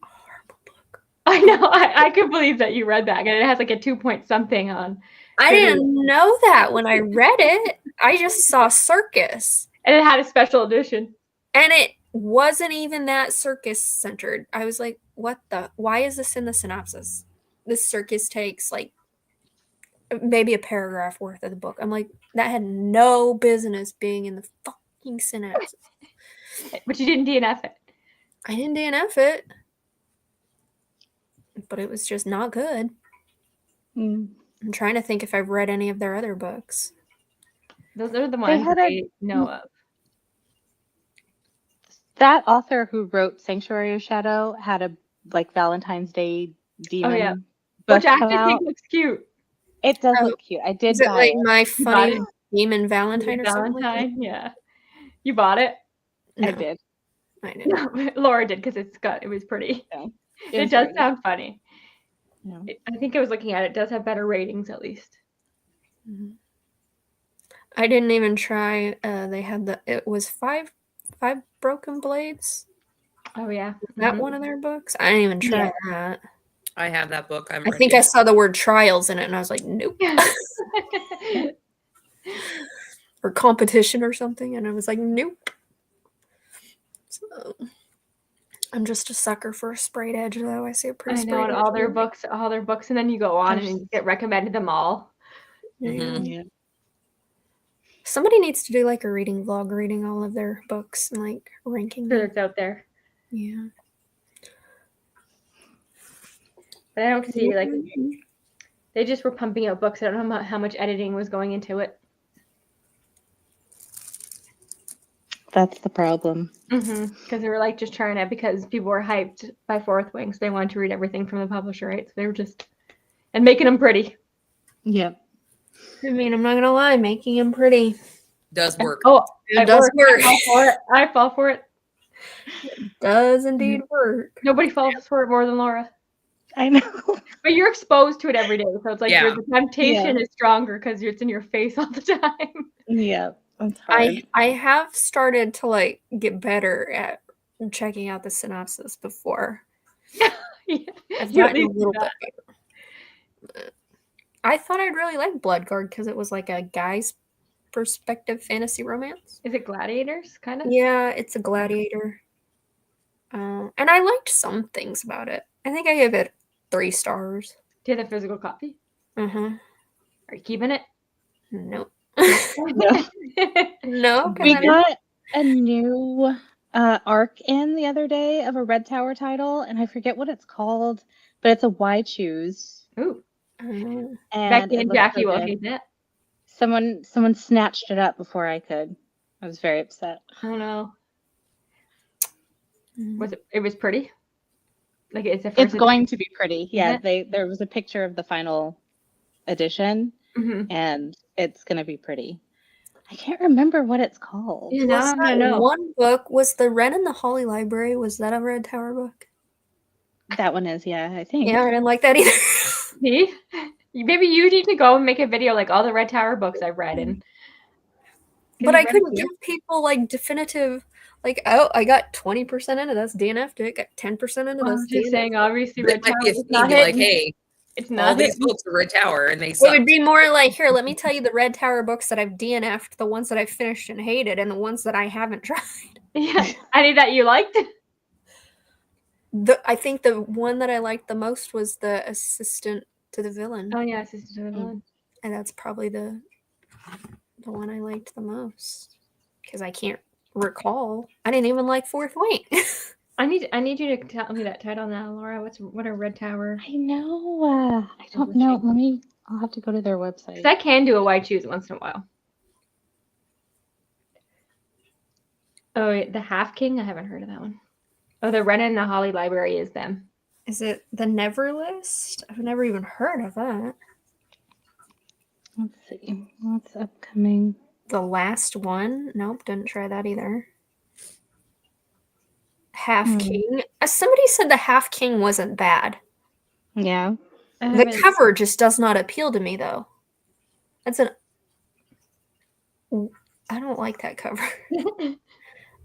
Horrible book. I know. I could believe that you read that. And it has like a 2 point something on. I didn't know that when I read it. I just saw circus. And it had a special edition. And it wasn't even that circus centered. I was like, why is this in the synopsis? This circus takes like maybe a paragraph worth of the book. I'm like, that had no business being in the fucking synopsis. But you didn't DNF it. I didn't DNF it. But it was just not good. I'm trying to think if I've read any of their other books. Those are the ones I know of. That author who wrote Sanctuary of Shadow had a like Valentine's Day demon book which I come actually out. think looks cute. It does look cute. I did Is it buy like it. My You Funny bought Demon Valentine or something like that? Valentine, yeah. You bought it? I No, did. I didn't. No, Laura did because it was pretty. Yeah. It does sound funny. Yeah. I think I was looking at it. It does have better ratings at least. I didn't even try. They had it was five broken blades. Oh yeah. Is that one of their books? I didn't even try that. I have that book. I think I saw the word trials in it and I was like, nope. Or competition or something. And I was like, nope. So I'm just a sucker for a sprayed edge, though. I see a pretty I know, and all their books, and then you go on and you get recommended them all. Yeah. Somebody needs to do like a reading vlog, reading all of their books and like ranking them. It's out there. Yeah. But I don't see like they just were pumping out books. I don't know how much editing was going into it. That's the problem. Because they were like just trying to, because people were hyped by Fourth Wing, so they wanted to read everything from the publisher, right? So they were just and making them pretty. Yep. I mean, I'm not gonna lie, making them pretty Does work. Oh, it does work. I fall for it. Does indeed work. Nobody falls for it more than Laura. I know. But you're exposed to it every day, so it's like Yeah. the temptation is stronger because it's in your face all the time. Yeah. That's hard. I have started to like get better at checking out the synopsis before. I've You at gotten a least little do bit that. better. I thought I'd really like Bloodguard because it was like a guy's perspective fantasy romance. Is it Gladiators, kind of? Yeah, it's a gladiator. And I liked some things about it. I think I gave it 3 stars. Do you have the physical copy? Uh-huh. Are you keeping it? Nope. No. No. We got a new arc in the other day of a Red Tower title, and I forget what it's called, but it's a Why Choose. Ooh. And Becky it and looks Jackie so will good. hate that. Someone snatched it up before I could. I was very upset. Oh no. Was it was pretty? Like it's the first It's going to be pretty. Yeah, it? there was a picture of the final edition, and it's gonna be pretty. I can't remember what it's called. Yeah, now I know. One book was the Ren and the Holly Library. Was that a Red Tower book? That one is, yeah, I think. Yeah, I didn't like that either. See? Maybe you need to go and make a video like all the Red Tower books I've read and But I couldn't give people like definitive, like, oh, I got 20% into this, DNF'd it, got 10% into this. I'm just saying, obviously, It Red might Tower be a is thing, not be like, hitting. hey, It's all not these hitting. books are Red Tower and they It suck. would be more like, here, let me tell you the Red Tower books that I've DNF'd, the ones that I finished and hated, and the ones that I haven't tried. Yeah, any that you liked? I think the one that I liked the most was the Assistant to the Villain. Oh yeah, Sister to the Villain. And that's probably the one I liked the most. Because I can't recall. I didn't even like Fourth Wing. I need you to tell me that title now, Laura. What are Red Tower? I know. I don't know. I'll have to go to their website. Because I can do a Why Choose once in a while. Oh, wait, the Half King? I haven't heard of that one. Oh, the Ren and the Holly Library is them. Is it the Never List? I've never even heard of that. Let's see. What's upcoming? The Last One? Nope, didn't try that either. Half King? Somebody said the Half King wasn't bad. Yeah. The cover just does not appeal to me, though. I don't like that cover.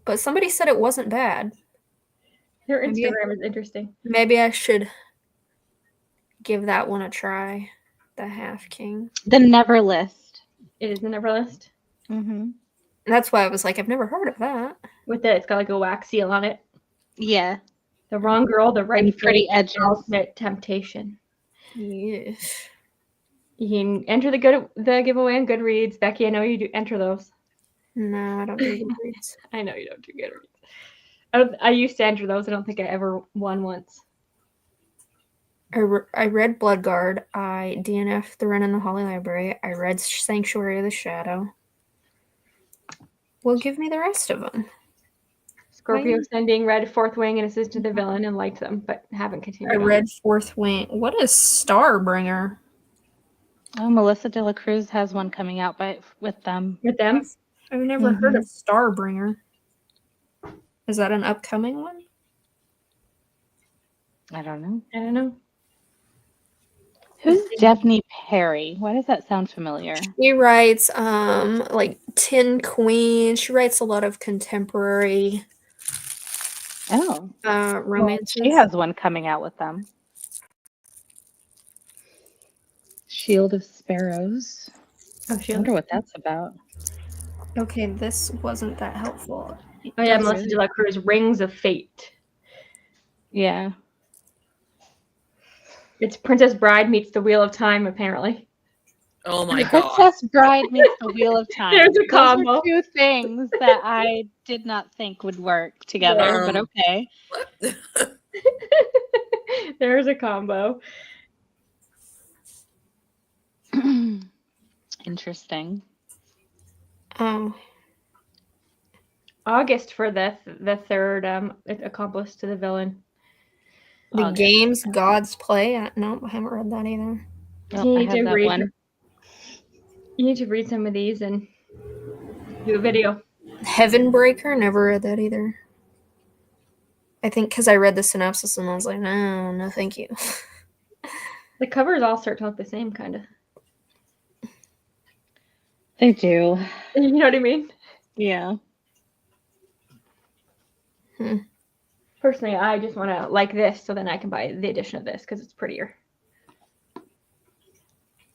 But somebody said it wasn't bad. Their Instagram is interesting. Maybe I should give that one a try. The Half King. The Never List. It is the Never List. Mm-hmm. That's why I was like, I've never heard of that. With it, it's got like a wax seal on it. Yeah. The Wrong Girl, the Right And pretty Fate, edges. Ultimate Temptation. Yeah. You can enter the giveaway on Goodreads. Becky, I know you do enter those. No, I don't do Goodreads. I know you don't do Goodreads. I used to enter those. I don't think I ever won once. I read Bloodguard. I DNF'd The Run in the Holly Library. I read Sanctuary of the Shadow. Well, give me the rest of them. Scorpio Sending, read Fourth Wing and Assisted the Villain and liked them, but haven't continued. I read Fourth Wing. What is Starbringer? Oh, Melissa De La Cruz has one coming out with them. With them? I've never heard of Starbringer. Is that an upcoming one? I don't know. I don't know. Who's Daphne Perry? Why does that sound familiar? She writes like Tin Queen. She writes a lot of contemporary Oh. romances. She has one coming out with them. Shield of Sparrows. Oh, I wonder what that's about. Okay, this wasn't that helpful. Oh yeah, Melissa De La Cruz, Rings of Fate. Yeah. It's Princess Bride meets the Wheel of Time, apparently. Oh my god. Princess Bride meets the Wheel of Time. There's a Those combo. are two things that I did not think would work together, but okay. There's a combo. Interesting. Oh, August for the third accomplice to the villain. the games gods play. No, I haven't read that either. Oh, I have that one. You need to read some of these and do a video. Heaven Breaker, never read that either. I think because I read the synopsis and I was like, no, thank you. The covers all start to look the same, kind of. They do. You know what I mean? Yeah. Personally, I just want to like this so then I can buy the edition of this because it's prettier.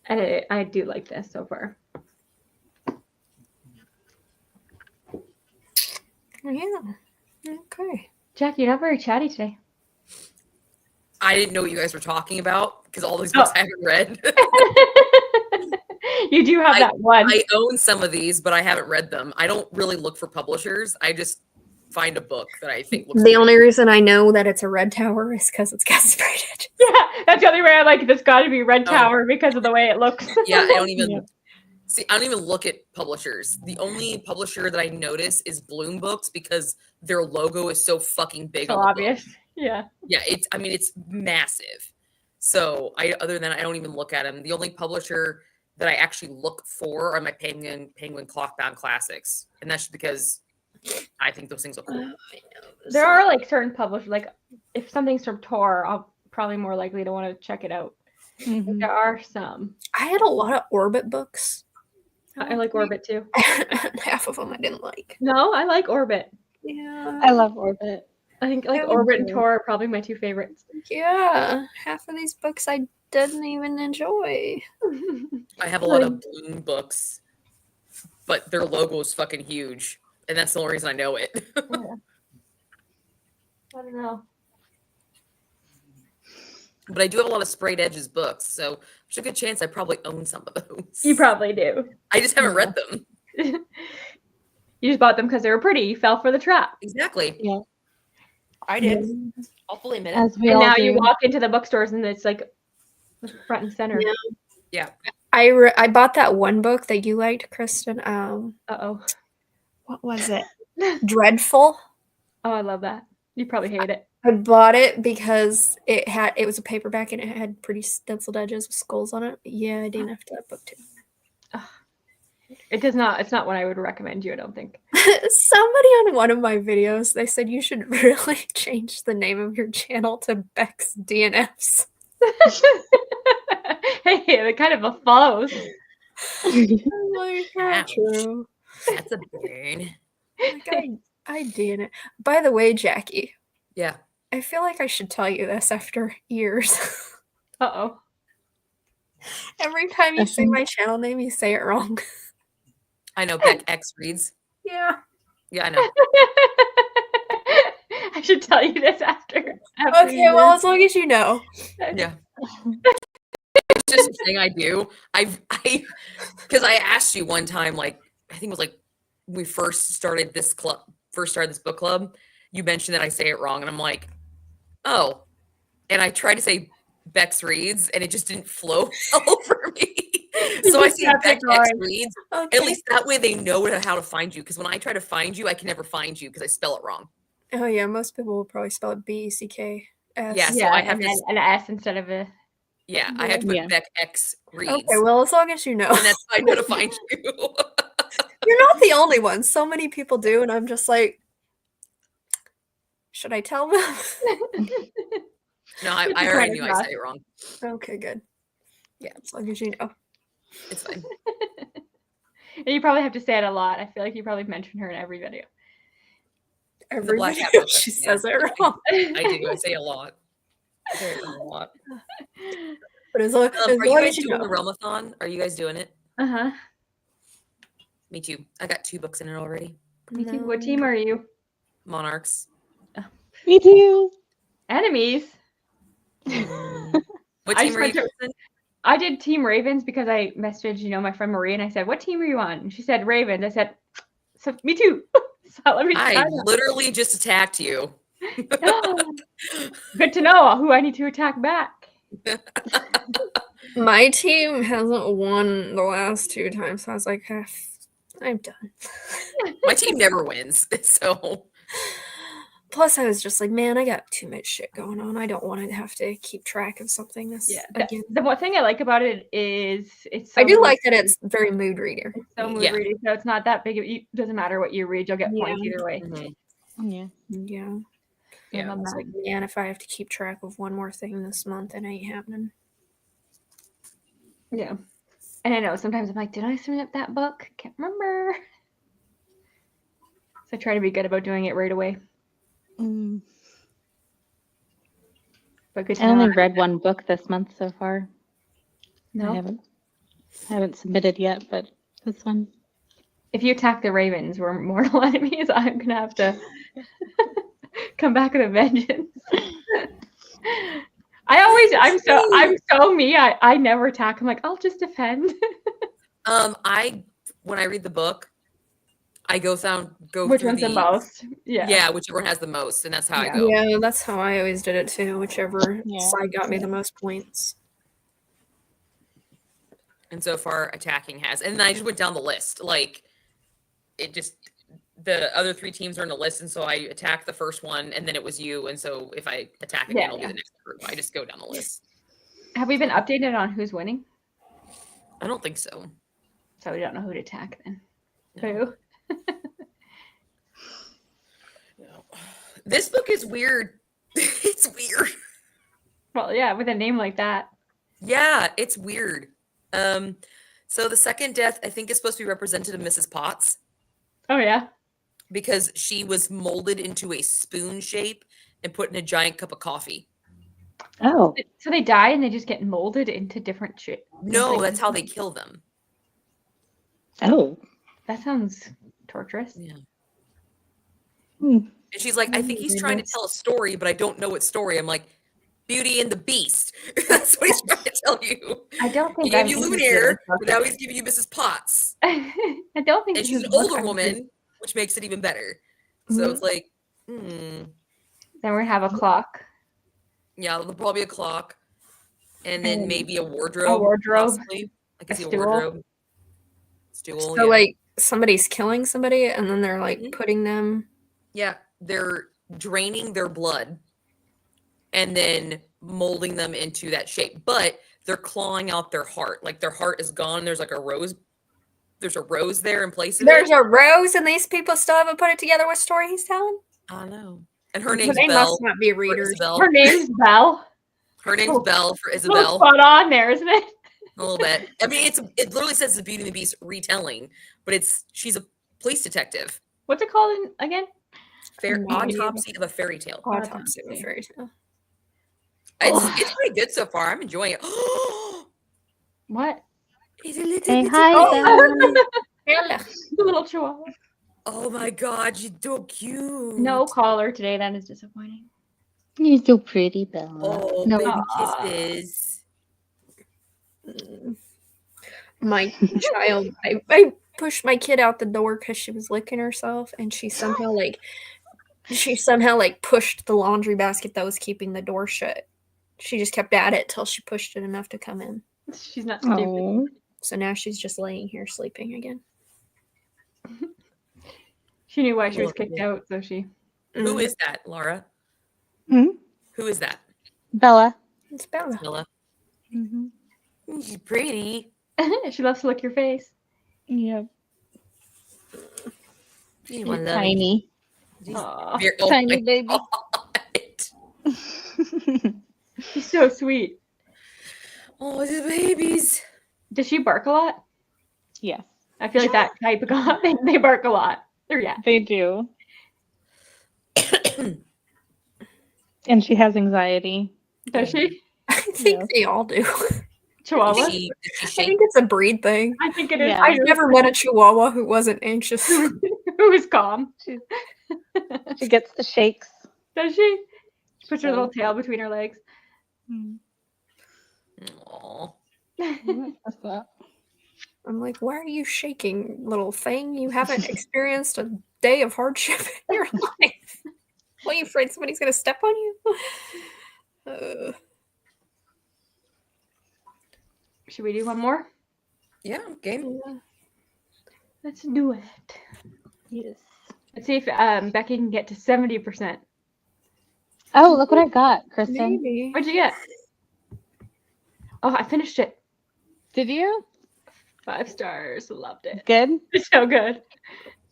And I do like this so far. Yeah. Okay. Jack, you're not very chatty today. I didn't know what you guys were talking about because all these books I haven't read. You do have that one. I own some of these, but I haven't read them. I don't really look for publishers. I just find a book that I think looks The only reason I know that it's a Red Tower is because it's got sprayed edges. Yeah, that's the only way I like it. It's got to be Red Tower because of the way it looks. Yeah, I don't even see. I don't even look at publishers. The only publisher that I notice is Bloom Books because their logo is so fucking big. So on the obvious. book. Yeah. Yeah, it's massive. So other than that, I don't even look at them. The only publisher that I actually look for are my Penguin clothbound classics, and that's just because I think those things are cool. There are like certain publishers, like if something's from Tor, I'll probably more likely to want to check it out. Mm-hmm. There are some. I had a lot of Orbit books. I like Orbit too. Half of them I didn't like. No, I like Orbit. Yeah. I love Orbit. I think like Yeah, Orbit and Tor are probably my two favorites. Yeah. Half of these books I didn't even enjoy. I have a lot of Bloom books, but their logo is fucking huge, and that's the only reason I know it. I don't know. But I do have a lot of sprayed edges books, so there's a good chance I probably own some of those. You probably do. I just haven't read them. You just bought them because they were pretty. You fell for the trap. Exactly. Yeah. I did. I'll fully admit it. As we And all now do. you walk into the bookstores and it's like front and center. Yeah. I bought that one book that you liked, Kristen. Uh-oh. What was it? Dreadful. Oh, I love that. You probably hate it. I bought it because it was a paperback and it had pretty stenciled edges with skulls on it. Yeah, I didn't have that book too. It's not one I would recommend you, I don't think. Somebody on one of my videos, they said you should really change the name of your channel to Beck's DNFs. Hey, it kind of follows. I'm like, Ouch. true. That's a burn. Like, I DNF. By the way, Jackie, Yeah. I feel like I should tell you this after years. Uh-oh. Every time you say my channel name, you say it wrong. I know Beck X reads. Yeah. Yeah, I know. I should tell you this after Okay, you well, as long as you know. Yeah. It's just a thing I do. Because I asked you one time, like, I think it was like when we first started this book club, you mentioned that I say it wrong. And I'm like, oh. And I tried to say Bex reads, and it just didn't flow over me. So I say Beck X reads. Okay. At least that way they know how to find you. Because when I try to find you, I can never find you because I spell it wrong. Oh, yeah, most people will probably spell it B-C-K-S. Yeah, so I have an S instead of a... Yeah, I have to put Beck X reads. Okay, well, as long as you know. And that's how I know to find you. You're not the only one. So many people do, and I'm just like, should I tell them? No, I already knew I said it wrong. Okay, good. Yeah, as long as you know. It's fine. And you probably have to say it a lot. I feel like you probably mention her in every video. Every Black video Hat she yeah, says it wrong. I do. I say a lot. I say it a lot. But as long Are you guys doing the Realmathon? Are you guys doing it? Uh-huh. Me too. I got 2 books in it already. Me too. What team are you? Monarchs. Me too. Enemies. What team are you in? I did Team Ravens because I messaged, my friend Marie, and I said, "What team are you on?" And she said Ravens. I said, "So me too." So let me. I literally just attacked you. Good to know who I need to attack back. My team hasn't won the last 2 times, so I was like, I'm done. My team never wins, so. Plus, I was just like, man, I got too much shit going on. I don't want to have to keep track of something again. The one thing I like about it is it's. So I do like that it's very mood reader. It's so mood reader, so it's not that big. It doesn't matter what you read, you'll get points either way. Mm-hmm. Yeah. Yeah. I was like, man, if I have to keep track of one more thing this month, it ain't happening. Yeah. And I know sometimes I'm like, did I submit that book? Can't remember. So I try to be good about doing it right away. Mm. But good to I know. only read 1 book this month so far. No. I haven't submitted yet, but this one. If you attack the Ravens, we're mortal enemies. I'm gonna have to come back with a vengeance. I'm so me. I never attack. I'm like, I'll just defend. When I read the book, I go which through one's the most? Yeah, whichever one has the most, and that's how I go. Yeah, that's how I always did it too. Whichever side got me the most points. And so far, attacking has, and then I just went down the list. Like, the other 3 teams are in the list, and so I attacked the first one, and then it was you, and so if I attack again, it'll be the next group. I just go down the list. Have we been updated on who's winning? I don't think so. So we don't know who to attack then. No. Who? No. This book is weird. It's weird. Well, yeah, with a name like that. Yeah, it's weird. So the second death, I think, is supposed to be representative of Mrs. Potts. Oh, yeah. Because she was molded into a spoon shape and put in a giant cup of coffee. Oh. So they die and they just get molded into different shit. No, that's how they kill them. Oh. That sounds torturous. Yeah. Hmm. And she's like, I think he's trying to tell a story, but I don't know what story. I'm like, Beauty and the Beast. That's what he's trying to tell you. I don't think he gave you Lumiere, but now he's giving you Mrs. Potts. I don't think. And she's an older woman, which makes it even better. So it's like, Then we're gonna have a clock. Yeah, there'll probably be a clock, and then maybe a wardrobe. A wardrobe. Possibly. I can see a stool. wardrobe. Stool. So like somebody's killing somebody, and then they're like putting them. Yeah, they're draining their blood, and then molding them into that shape. But they're clawing out their heart. Like their heart is gone. There's like a rose. There's a rose there in place of There's it. a rose, and these people still haven't put it together what story he's telling. I know. And her name's They Belle. must not be readers. Her name's Belle. Her name's Belle for A Isabel. spot on there, isn't it? A little bit. I mean, it literally says the Beauty and the Beast retelling, but she's a police detective. What's it called again? Autopsy of a Fairy Tale. Autopsy of a Fairy Tale. It's pretty good so far. I'm enjoying it. What? He's a little Say bitty hi, baby. Bella. Bella. The little chihuahua. Oh my god, you're so cute. No collar today. That is disappointing. You're so pretty, Bella. Oh, No. baby Aw. kisses. My child, I pushed my kid out the door because she was licking herself, and she somehow pushed the laundry basket that was keeping the door shut. She just kept at it till she pushed it enough to come in. She's not stupid. Oh. So now she's just laying here sleeping again. She knew why she was kicked out, so she. Who Mm, is that, Laura? Hmm? Who is that? Bella. it's Bella. Camilla. Mm-hmm. She's pretty. She loves to lick your face. Yep. She's one lovely. Tiny. She's Aw. very, oh Tiny my baby. God. She's so sweet. Oh, the babies. Does she bark a lot? Yes, I feel like that type of dog, they bark a lot. They're yeah. they do. And she has anxiety. Does she? I think Yes. they all do. Chihuahua? Does she I shake? think it's a breed thing. I think it is. Yeah. I've never met a Chihuahua who wasn't anxious. Who is calm? She gets the shakes. Does she? She puts her So- little tail between her legs. Aw. What's that? I'm like, why are you shaking, little thing? You haven't experienced a day of hardship in your life. What, are you afraid somebody's going to step on you? Should we do one more? Yeah, game. Let's do it. Yes. Let's see if Becky can get to 70%. Oh, look what I got, Kristen. Maybe. What'd you get? Oh, I finished it. Did you? 5 stars. Loved it. Good. It's so good.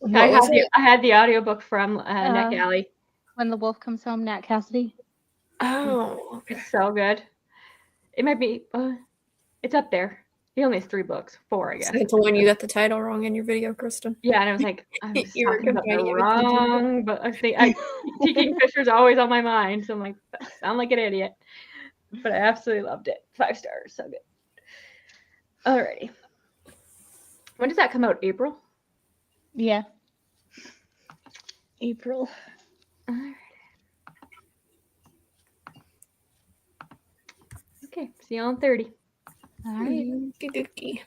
What was it? I had the audiobook from Neck Alley. When the wolf comes home, Nat Cassidy. Oh, okay. It's so good. It might be, it's up there. He only has 3 books. 4, I guess. So it's the one you got the title wrong in your video, Kristen. Yeah, and I was like, I'm You were talking about the combining everything together. wrong, but I think T. Kingfisher's always on my mind, so I'm like, I sound like an idiot. But I absolutely loved it. 5 stars, so good. Alrighty. When does that come out? April? Yeah. April. Alright. Okay, see you on 30. All right. Okey-dokey.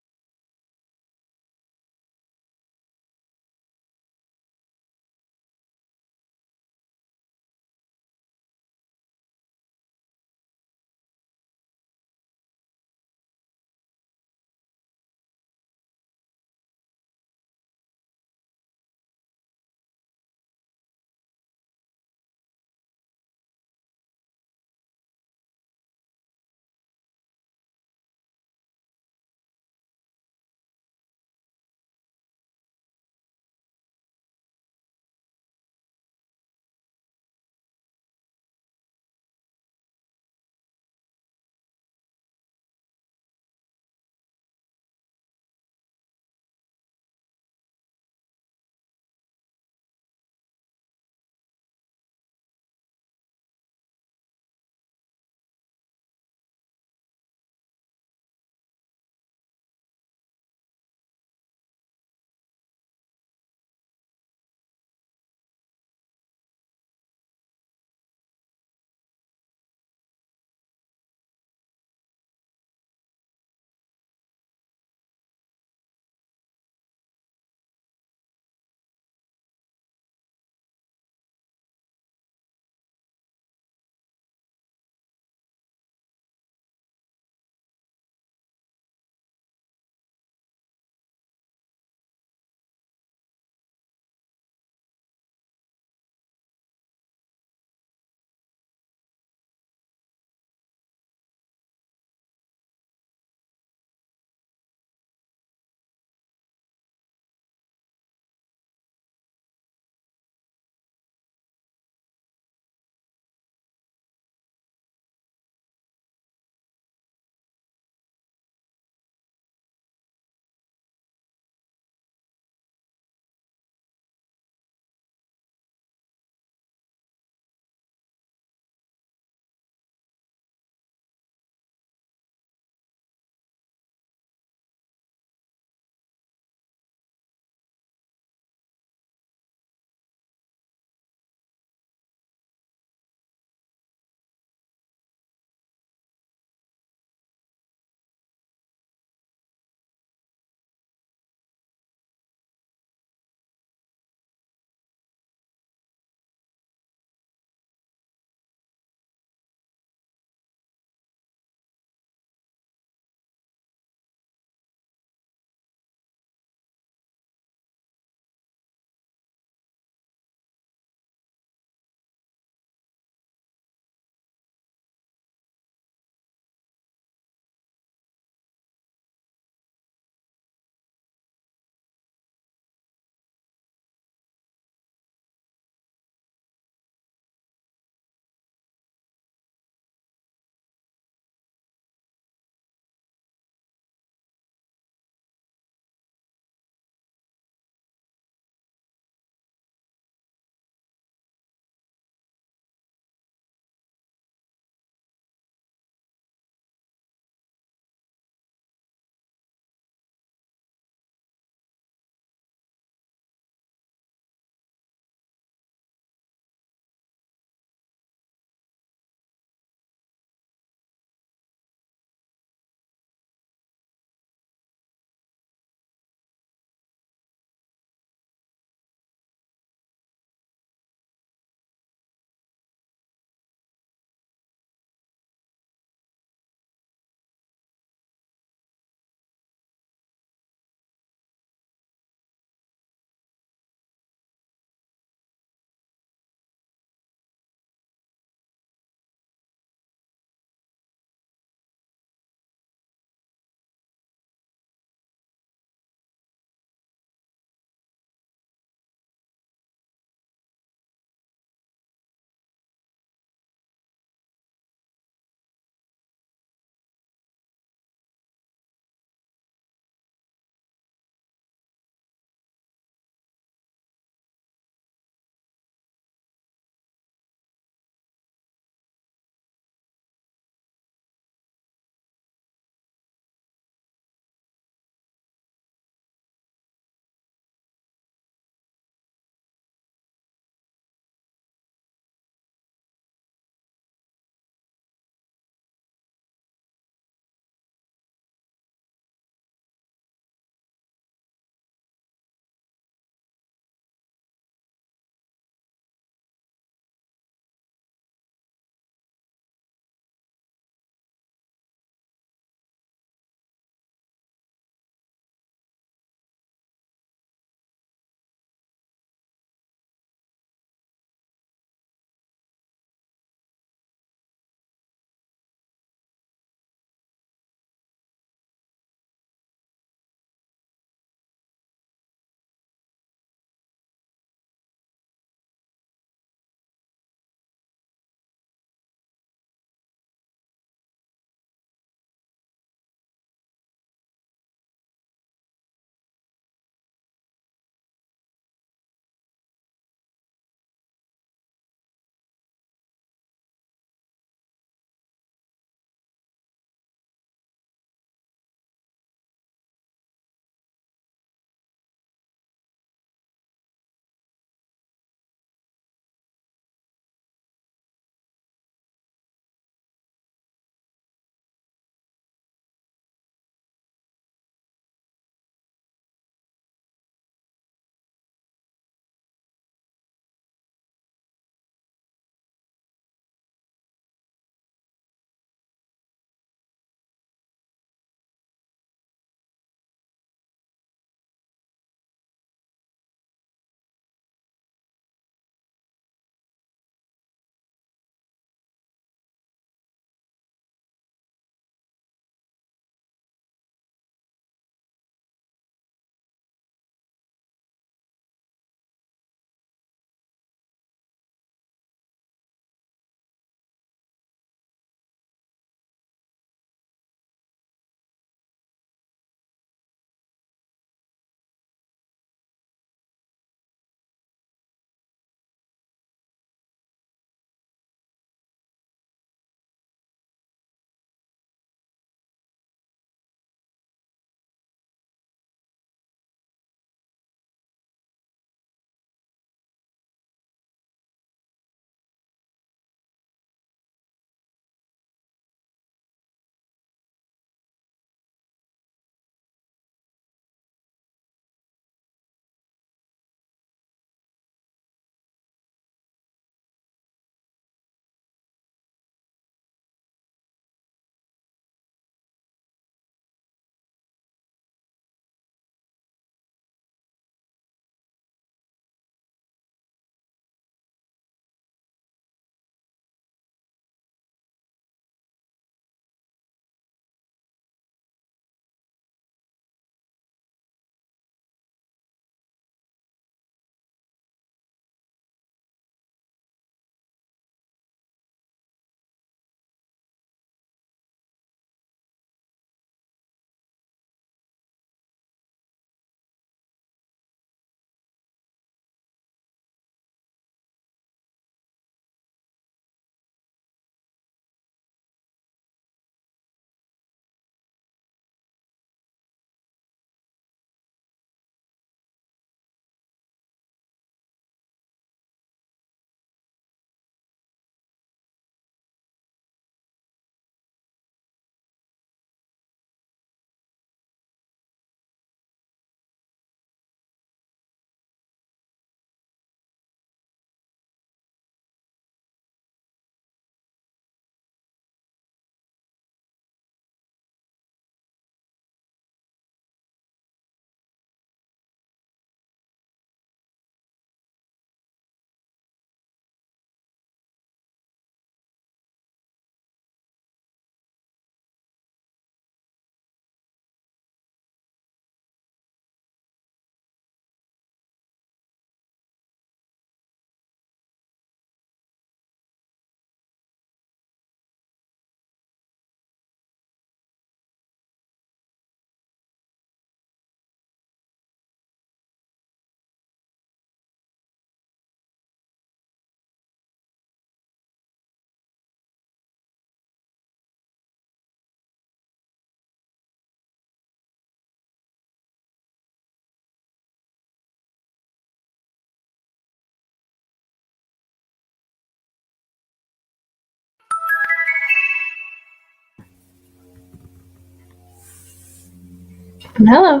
Hello.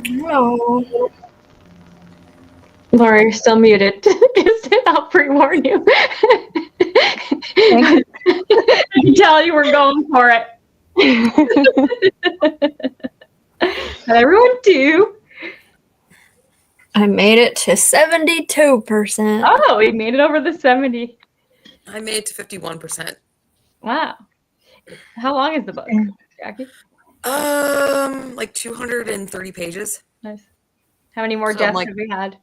No. Laura, you're still muted. I'll pre-warn you. Thank I can tell you were going for it. But everyone do. I made it to 72%. Oh, we made it over the 70. I made it to 51%. Wow. How long is the book, Jackie? Like 230 pages. Nice. How many more So I'm deaths like- have we had?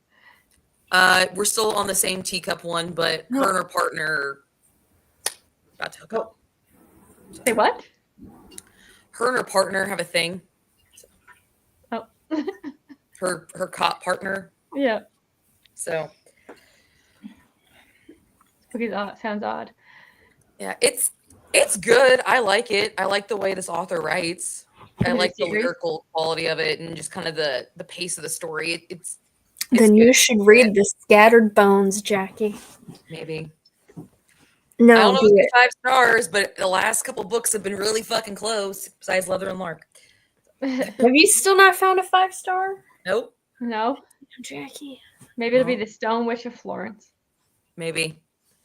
We're still on the same teacup one, but her and her partner about to hook up. Say what? Her and her partner have a thing. Oh. Her cop partner. Yeah. So Okay, that sounds odd. yeah, it's good. I like it. I like the way this author writes. I Is it like the serious? lyrical quality of it and just kind of the pace of the story. It's Then you good. should read The Scattered Bones, Jackie. Maybe. No, I don't know do if it. it's 5 stars, but the last couple books have been really fucking close, besides Leather and Lark. Have you still not found a 5-star? Nope. No? Jackie. Maybe it'll be No. the Stone Wish of Florence. Maybe.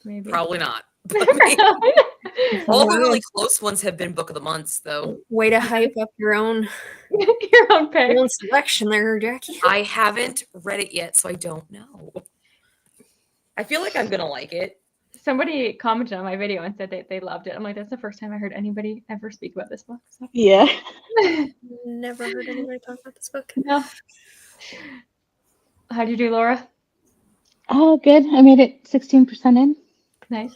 Maybe. Probably not. But maybe. All the really close ones have been book of the months, though. Way to hype up your own Your own pick. selection there, Jackie. I haven't read it yet, so I don't know. I feel like I'm gonna like it. Somebody commented on my video and said they loved it. I'm like, that's the first time I heard anybody ever speak about this book. So. Yeah. Never heard anybody talk about this book. No. How'd you do, Laura? Oh, good. I made it 16% in. Nice.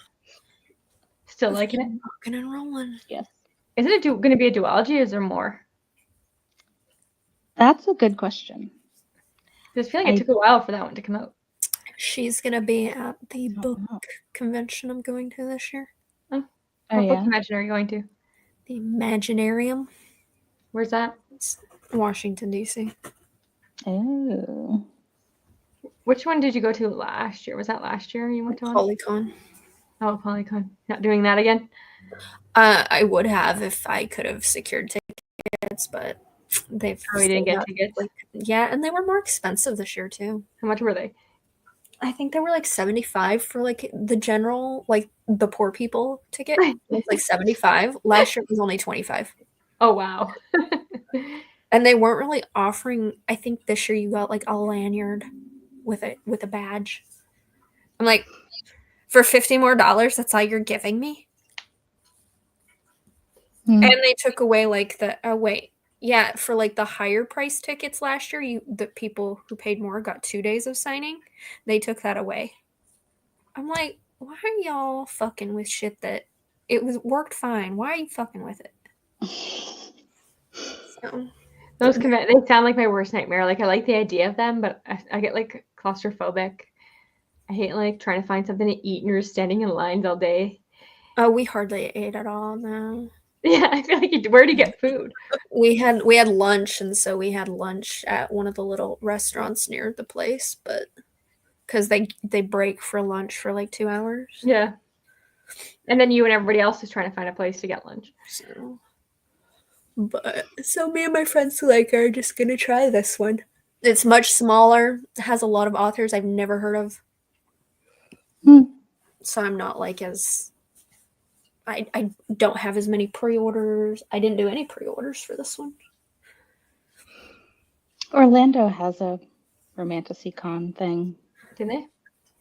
Still liking it? Rocking and rolling. Yes. Isn't it going to be a duology or is there more? That's a good question. I just feel like it took a while for that one to come out. She's gonna be at the book know. convention I'm going to this year. What Oh, book yeah. convention are you going to? The Imaginarium, Where's that? Washington, D.C. Oh. Which one did you go to last year? Was that last year you went to one? Polycon. Oh, Polycon. Not doing that again? I would have if I could have secured tickets, but they've. Oh, you didn't still get not- tickets? Yeah, and they were more expensive this year too. How much were they? I think they were like 75 for like the general, like the poor people ticket. It was like 75. Last year it was only 25. Oh, wow. And they weren't really offering. I think this year you got like a lanyard with a badge. I'm like, for $50 more, that's all you're giving me? Hmm. And they took away like for like the higher price tickets last year, the people who paid more got 2 days of signing. They took that away. I'm like, why are y'all fucking with shit that worked fine? Why are you fucking with it? So Those they sound like my worst nightmare. Like I like the idea of them, but I get like claustrophobic. I hate like trying to find something to eat and you're standing in lines all day. we hardly ate at all now. Yeah, I feel like where do you get food? We had lunch, and so we had lunch at one of the little restaurants near the place, but because they break for lunch for like 2 hours. Yeah. And then you and everybody else is trying to find a place to get lunch. So me and my friends are just gonna try this one. It's much smaller. It has a lot of authors I've never heard of. So I'm not like I don't have as many pre-orders. I didn't do any pre-orders for this one. Orlando has a Romanticy-Con thing. Did they?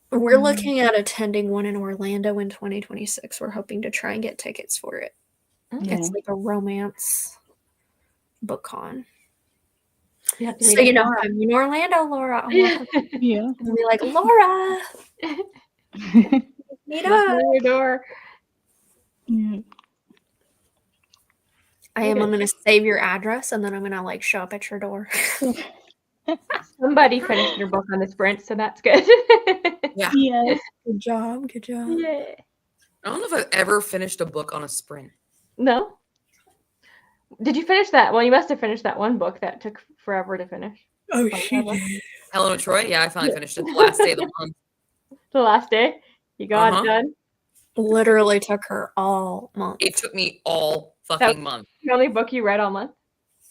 We're looking at attending one in Orlando in 2026. We're hoping to try and get tickets for it. Yeah. It's like a romance book con. You have to So read it. I'm in Orlando, Laura. I'm Yeah. gonna be like, Laura, meet Knock up. on your door. Yeah. I'm gonna save your address and then I'm gonna like show up at your door. Somebody finished their book on the sprint, so that's good. Yeah. Yes. Good job. Yeah. I don't know if I've ever finished a book on a sprint. No? Did you finish that? Well, you must have finished that one book that took forever to finish. Oh, Like that one. Helen of Troy? Yeah, I finally finished it the last day of the month. The last day? You got Uh-huh. it done? Literally took her all month. It took me all fucking month. The only book you read all month?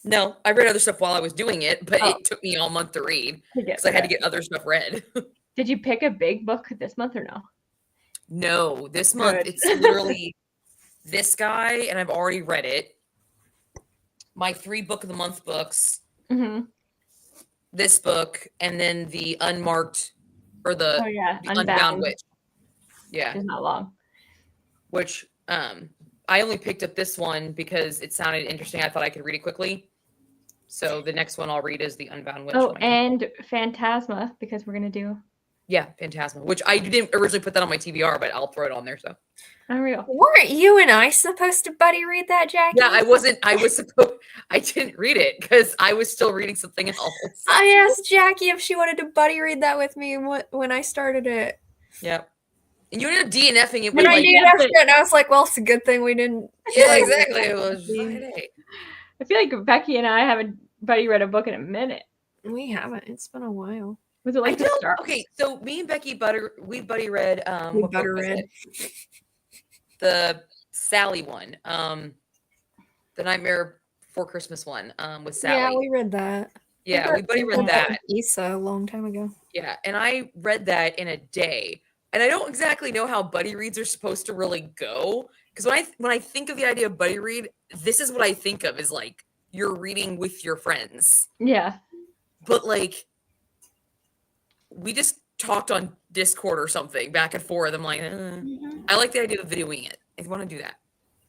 No, I read other stuff while I was doing it, but Oh. it took me all month to read To get because I had to through it. get other stuff read. Did you pick a big book this month or no? No, this month Good. it's literally this guy, and I've already read it. My 3 book of the month books, Mm-hmm. this book, and then the unmarked or Oh the yeah, Unbound Unbound. Witch. Yeah, It's not long. which I only picked up this one because it sounded interesting. I thought I could read it quickly. So the next one I'll read is the Unbound Witch. Oh, and Phantasma, because we're gonna do. Yeah, Phantasma, which I didn't originally put that on my TBR, but I'll throw it on there. So Unreal. Weren't you and I supposed to buddy read that, Jackie? yeah, I wasn't. I was supposed. I didn't read it because I was still reading something else. I asked Jackie if she wanted to buddy read that with me when I started it. Yeah, and you ended up DNFing it And with I like. DNF'd it, and I was like, well, it's a good thing we didn't. Yeah, exactly. It was Friday. I feel like Becky and I haven't buddy read a book in a minute. We haven't. It's been a while. Was it like the start? Okay, so me and Becky we buddy read We what book butter was read. it? The Sally one. The Nightmare Before Christmas one, with Sally. Yeah, we read that. Yeah, we buddy read that. Issa a long time ago. Yeah, and I read that in a day. And I don't exactly know how buddy reads are supposed to really go. Because when I think of the idea of buddy read, this is what I think of is like you're reading with your friends. Yeah. But like we just talked on Discord or something back and forth. I'm like, I like the idea of videoing it. I want to do that.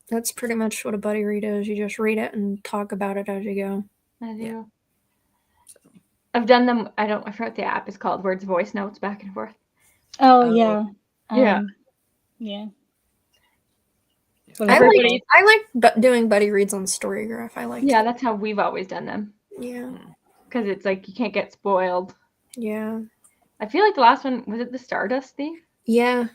That's pretty much what a buddy read is. You just read it and talk about it as you go. I do. Yeah. I've done them. I forgot what the app is called, where it's voice notes back and forth. Oh, yeah. Yeah. Yeah. I like doing buddy reads on Storygraph. I like. Yeah, that's how we've always done them. Yeah. Because it's like you can't get spoiled. Yeah. I feel like the last one was it the Stardust Thief? Yeah.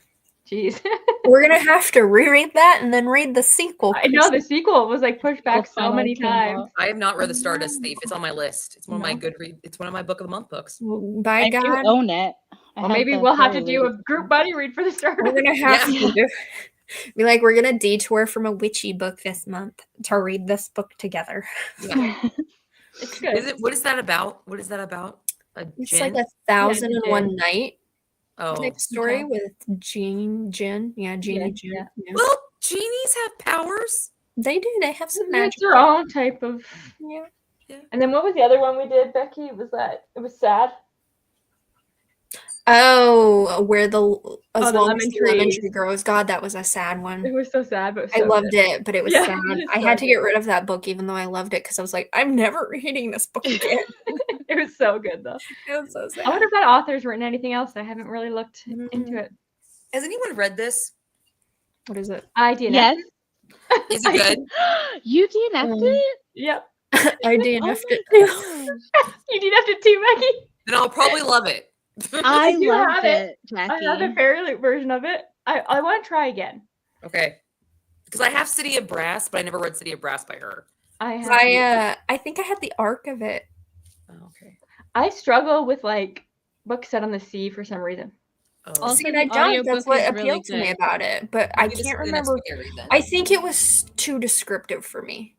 Jeez. We're gonna have to reread that and then read the sequel. I know the sequel was like pushed back so many times. I have not read the Stardust Thief. It's on my list. It's one of my It's one of my book of the month books. By I God, do own it. Well, maybe we'll have to do a group buddy read for the Stardust. we're gonna have to be like, we're gonna detour from a witchy book this month to read this book together. Yeah. It's good. What is that about? What is that about? It's Jinn? like 1,001 Night type story okay. with Jean. Yeah, Jeannie. Yeah. Yeah. Well, genies have powers. They do. They have some It's magic. their own type of. Yeah. And then what was the other one we did, Becky? Was that it was sad? Oh, where the as the long lemon as the lemon trees. tree grows. God, that was a sad It one. was so sad, but it was I so loved good. it, but it was Yeah, sad. it is I so had to get good. rid of that book, even though I loved it, because I was like, I'm never reading this book again. It was so good though. It was so sad. I wonder if that author's written anything else. I haven't really looked into it. Has anyone read this? What is it? I DNF'd Yes. it. Is it good? You DNF'd it? Yep. I DNF'd it my too. gosh. You DNF'd it too, Becky. Then I'll probably love it. I do loved have it, I have the Jackie. Fairy version of it. I want to try again. Okay. Because I have City of Brass, but I never read City of Brass by her. I have. I think I had the arc of it. Oh, okay. I struggle with like books set on the sea for some reason. Oh. Also, See, and the I don't. That's audiobook what is appealed really to me good. about it, but I Maybe this can't is the next remember. book I read then. I think it was too descriptive for me.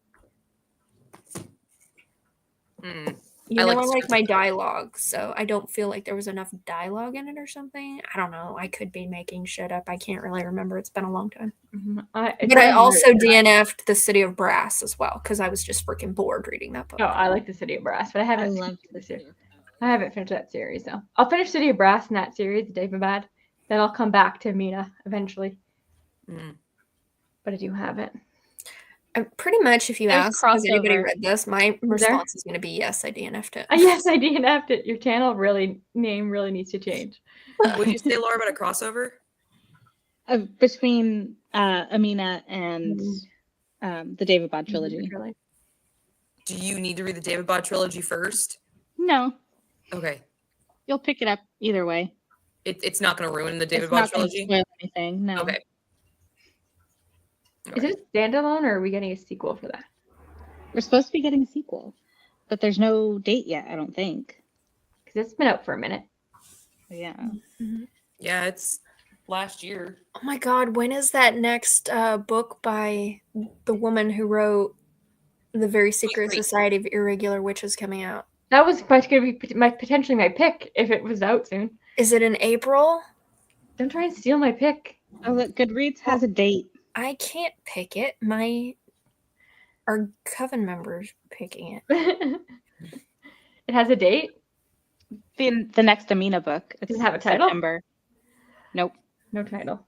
Hmm. You I know, like I like descriptive my stuff. dialogue, so I don't feel like there was enough dialogue in it or something. I don't know. I could be making shit up. I can't really remember. It's been a long time. But I also DNF'd the City of Brass as well because I was just freaking bored reading that book. Oh, I like the City of Brass, but I I haven't. loved finished the it. series. I haven't finished that series though. I'll finish City of Brass in that series, David Bad. Then I'll come back to Mina eventually. Mm. But I do have it. Pretty much, if you There's ask, has anybody crossover. read this? My response is going to be yes, I DNF'd it. Yes, I DNF'd it. Your channel name really needs to change. Would you say, Laura, about a crossover? Between Amina and the David Bond trilogy. Really. Do you need to read the David Bod trilogy first? No, Okay. you'll pick it up either way. It's not going to ruin the David It's Bod not gonna trilogy? spoil anything. No. Okay. Is it a standalone or are we getting a sequel for that? We're supposed to be getting a sequel, but there's no date yet, I don't think. Because it's been out for a minute. Yeah. Yeah, it's last year. Oh my god, when is that next book by the woman who wrote The Very Secret wait. Society of Irregular Witches coming out. That was going to be potentially my pick if it was out soon. Is it in April? Don't try and steal my pick. Oh, look, Goodreads has a date. I can't pick it. Our Coven members picking it. It has a date. The next Amina book. It's Does it have a title? September. Nope. No title.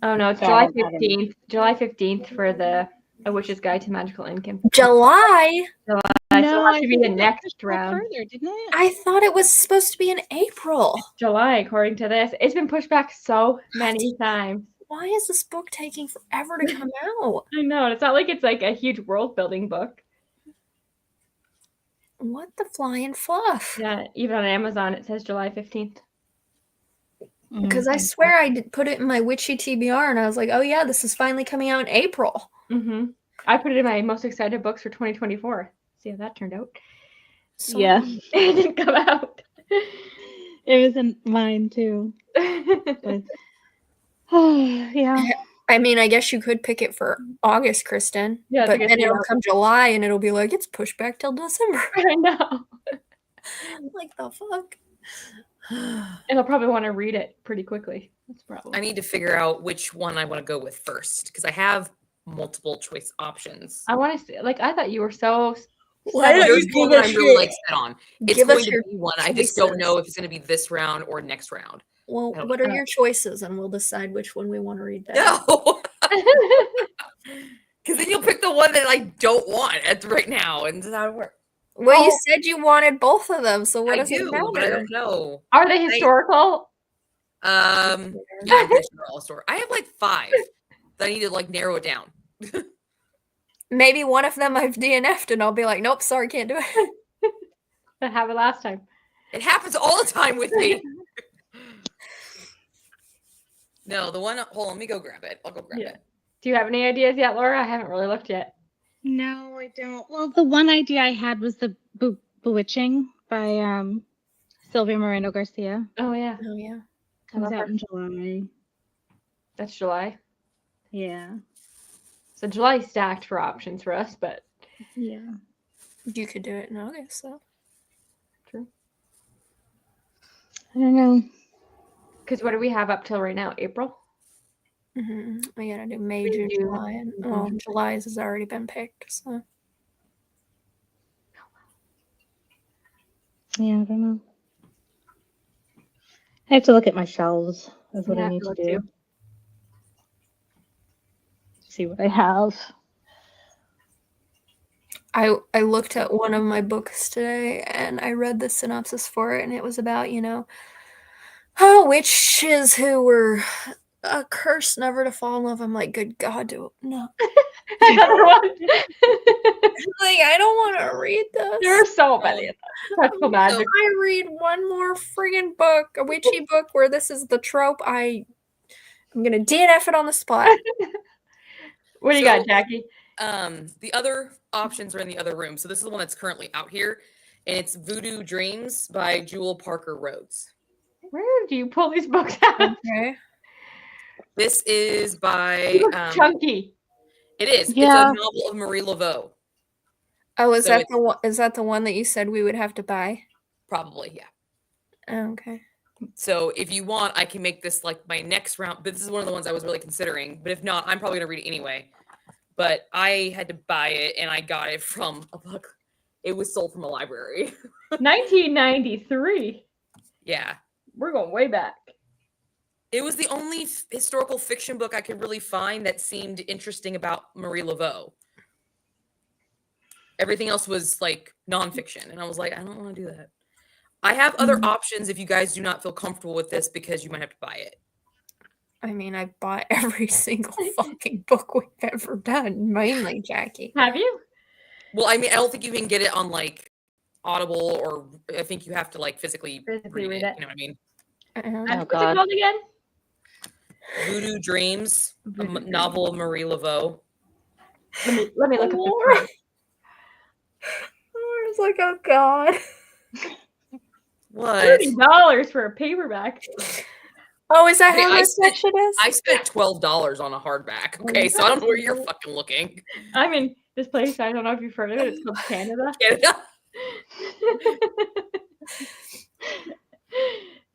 Oh no, it's Yeah, July 15th. July 15th for the A Witch's Guide to Magical Income. July? So it'll have to be the think it next pushed back round. further, didn't it? I thought it was supposed to be in April. July, according to this. It's been pushed back so many times. Why is this book taking forever to come out? I know. It's not like it's like a huge world building book. What the flying fluff? Yeah, even on Amazon it says July 15th. Because I swear I did put it in my witchy TBR and I was like, oh yeah, this is finally coming out in April. Mm-hmm. I put it in my most excited books for 2024. See how that turned out. So Yeah. It didn't come out. It was in mine too. But, yeah. I mean, I guess you could pick it for August, Kristen. Yeah, but because then you it'll know- come July and it'll be like, it's pushed back till December. I know. Like the fuck? And I'll probably want to read it pretty quickly. That's the problem. I need to figure out which one I want to go with first because I have multiple choice options. I want to see, like, I thought you were so. Why don't There's you one give that us I'm really your- like set on. It's give us going to your be one. I just don't know choices. if it's going to be this round or next round. Well, I don't what are know. your choices? And we'll decide which one we want to read that. No, because then you'll pick the one that I don't want right now, and that's how it works. Well, you Oh. said you wanted both of them, so what I does do, it but I matter? don't know. Are they historical? Yeah, I'm pretty sure all store. I have like 5 that I need to like narrow it down. Maybe one of them I've DNF'd and I'll be like, nope, sorry, can't do it. That happened last time. It happens all the time with me. No, the one. Hold on, let me go grab it. I'll go grab Yeah. it. Do you have any ideas yet, Laura? I haven't really looked yet. No, I don't. Well, the one idea I had was the Bewitching by Sylvia Moreno Garcia. Oh yeah, Oh, yeah. Comes love out her. in July. that's July. Yeah. So July stacked for options for us, but Yeah. You could do it in August, so. true. I don't know. Because what do we have up till right now? April. Mm-hmm. I gotta do May, May, June, June. July. And, well, July's has already been picked, so. Yeah, I don't know. I have to look at my shelves. That's what Yeah, I I need to look do. too. See what I have. I looked at one of my books today and I read the synopsis for it and it was about, witches who were cursed never to fall in love. I'm like, good God, no. Another one. Like, I don't want to read this. There are so many of them. Touchful magic. I read one more friggin' book, a witchy book where this is the trope. I'm gonna DNF it on the spot. What do you So- got, Jackie? The other options are in the other room. So this is the one that's currently out here, and it's Voodoo Dreams by Jewel Parker Rhodes. Where do you pull these books out? Okay. This is by. They look chunky. It is. Yeah. It's a novel of Marie Laveau. Oh, is So that it's- the one? Is that the one that you said we would have to buy? Probably, yeah. Oh, okay. So if you want, I can make this like my next round. But this is one of the ones I was really considering. But if not, I'm probably gonna read it anyway. But I had to buy it, and I got it from a book. It was sold from a library. 1993. Yeah. We're going way back. It was the only historical fiction book I could really find that seemed interesting about Marie Laveau. Everything else was like nonfiction. And I was like, I don't want to do that. I have other options if you guys do not feel comfortable with this because you might have to buy it. I mean, I bought every single fucking book we've ever done, mainly Jackie. Have you? Well, I mean, I don't think you can get it on like Audible, or I think you have to like physically Physically read read it. it. You know what I mean? Uh-huh. What's God. it called again? Voodoo Dreams, a Voodoo Dreams. novel of Marie Laveau. Let me look at Laura. this. I was like, oh God. What? $30 for a paperback. Oh, is that Hey, how I much that spent- shit is? I spent $12 on a hardback. Okay, so I don't know where you're fucking looking. I mean, This place, I don't know if you've heard of it. It's called Canada. Canada.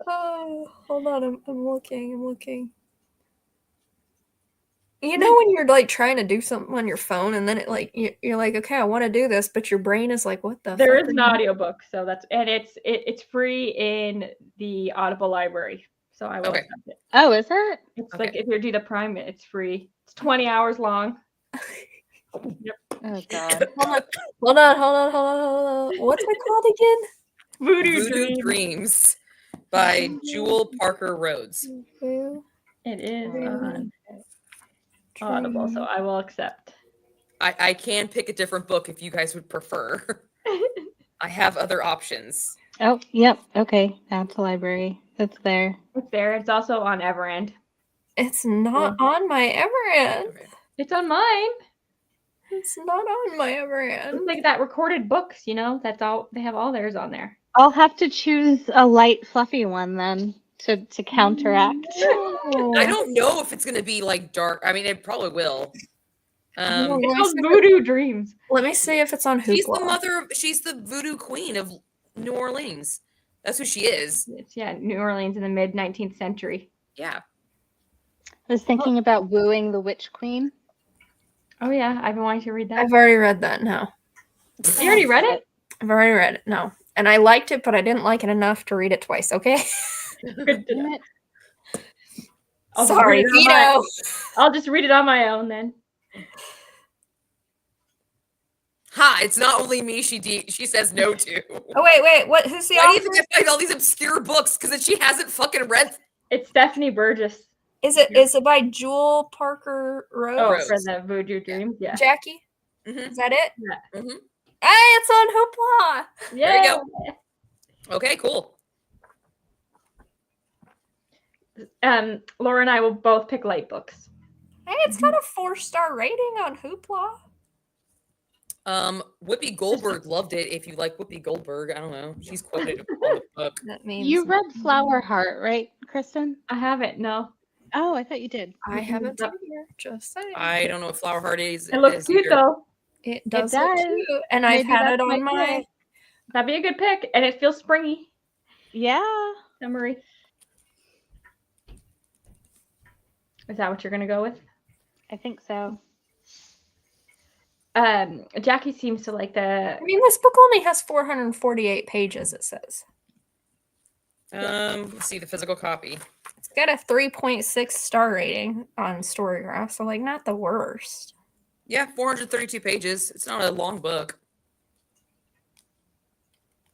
Oh, hold on. I'm looking. You know when you're like trying to do something on your phone and then it like you're like, okay, I want to do this, but your brain is like, what the There fuck is an audiobook, so it's free in the Audible library. So I will Okay. accept it. Oh, is it? It's Okay. like if you do the Prime, it's free. It's 20 hours long. Oh God. Hold on. What's it called again? Voodoo Voodoo Dream. Dreams by Jewel Parker Rhodes. Voodoo It is on Dream. Audible, so I will accept. I can pick a different book if you guys would prefer. I have other options. Oh, yep. Okay, that's a library. It's there. It's there. It's also on Everend. It's not on my Everend. Okay. It's on mine. It's not on my It's Everend. like that recorded books, you know. That's all. They have all theirs on there. I'll have to choose a light, fluffy one then to counteract. I don't know if it's gonna be like dark. I mean, it probably will. Let It's me called see if Voodoo Dreams. Let me see if it's on She's the Hoopla. mother. She's the voodoo queen of New Orleans. That's who she is. It's New Orleans in the mid 19th century. Yeah. I was thinking about wooing the Witch Queen. Oh yeah, I've been wanting to read that. I've already read that. No, You already read it? I've already read it. No, and I liked it, but I didn't like it enough to read it twice. Okay. Good to know. I'll just Sorry, read it on my- Vito. I'll just read it on my own then. Ha! It's not only me. She says no to. Oh wait. What? Who's the Why do you author? think I find all these obscure books? Because she hasn't fucking read. It's Stephanie Burgess. Is it by Jewel Parker Rose? Oh, Rose. for the Voodoo Dreams. Yeah. Jackie? Mhm. Is that it? Yeah. Mhm. Hey, it's on Hoopla. There you go. Okay, cool. Laura and I will both pick light books. Hey, it's got a 4-star rating on Hoopla. Whoopi Goldberg loved it. If you like Whoopi Goldberg, I don't know. She's quoted on the book. That means You read Flower Heart, right, Kristen? I haven't. No. Oh, I thought you did. I haven't either. Just saying. I don't know what Flower Heart is. It looks cute either. though. It does does. look cute, and I've Maybe had that's it on my my. pick. That'd be a good pick, and it feels springy. Yeah. Summery. Is that what you're gonna go with? I think so. Jackie seems to like the. I mean, this book only has 448 pages. It says Let's see the physical copy. it's got a 3.6 star rating on Storygraph, so like not the worst. Yeah, 432 pages. It's not a long book.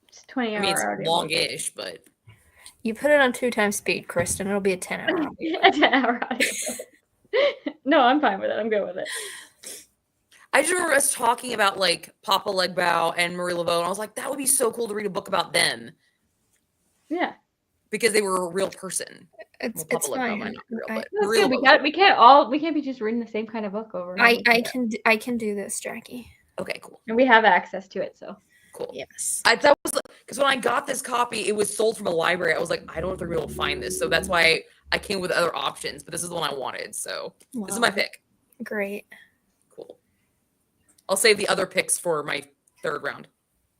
It's 20 I mean, it's hour audio. longish, but You put it on 2 times speed, Kristen. It'll be a 10-hour. A 10-hour audio. No, I'm fine with it. I'm good with it. I just remember us talking about like Papa Legbow and Marie Laveau, and I was like, that would be so cool to read a book about them Yeah. because they were a real person. It's Well, Papa Legbow fine. might not be real, I- but That's Marie good. Laveau. We can't be just reading the same kind of book over and over. I can do this, Jackie. Okay, cool, And we have access to it, so. cool. Yes. That was because when I got this copy, it was sold from a library. I was like, I don't know if they're gonna be able to find this, so that's why I came with other options. But this is the one I wanted, so this is my pick. Great. Cool. I'll save the other picks for my third round.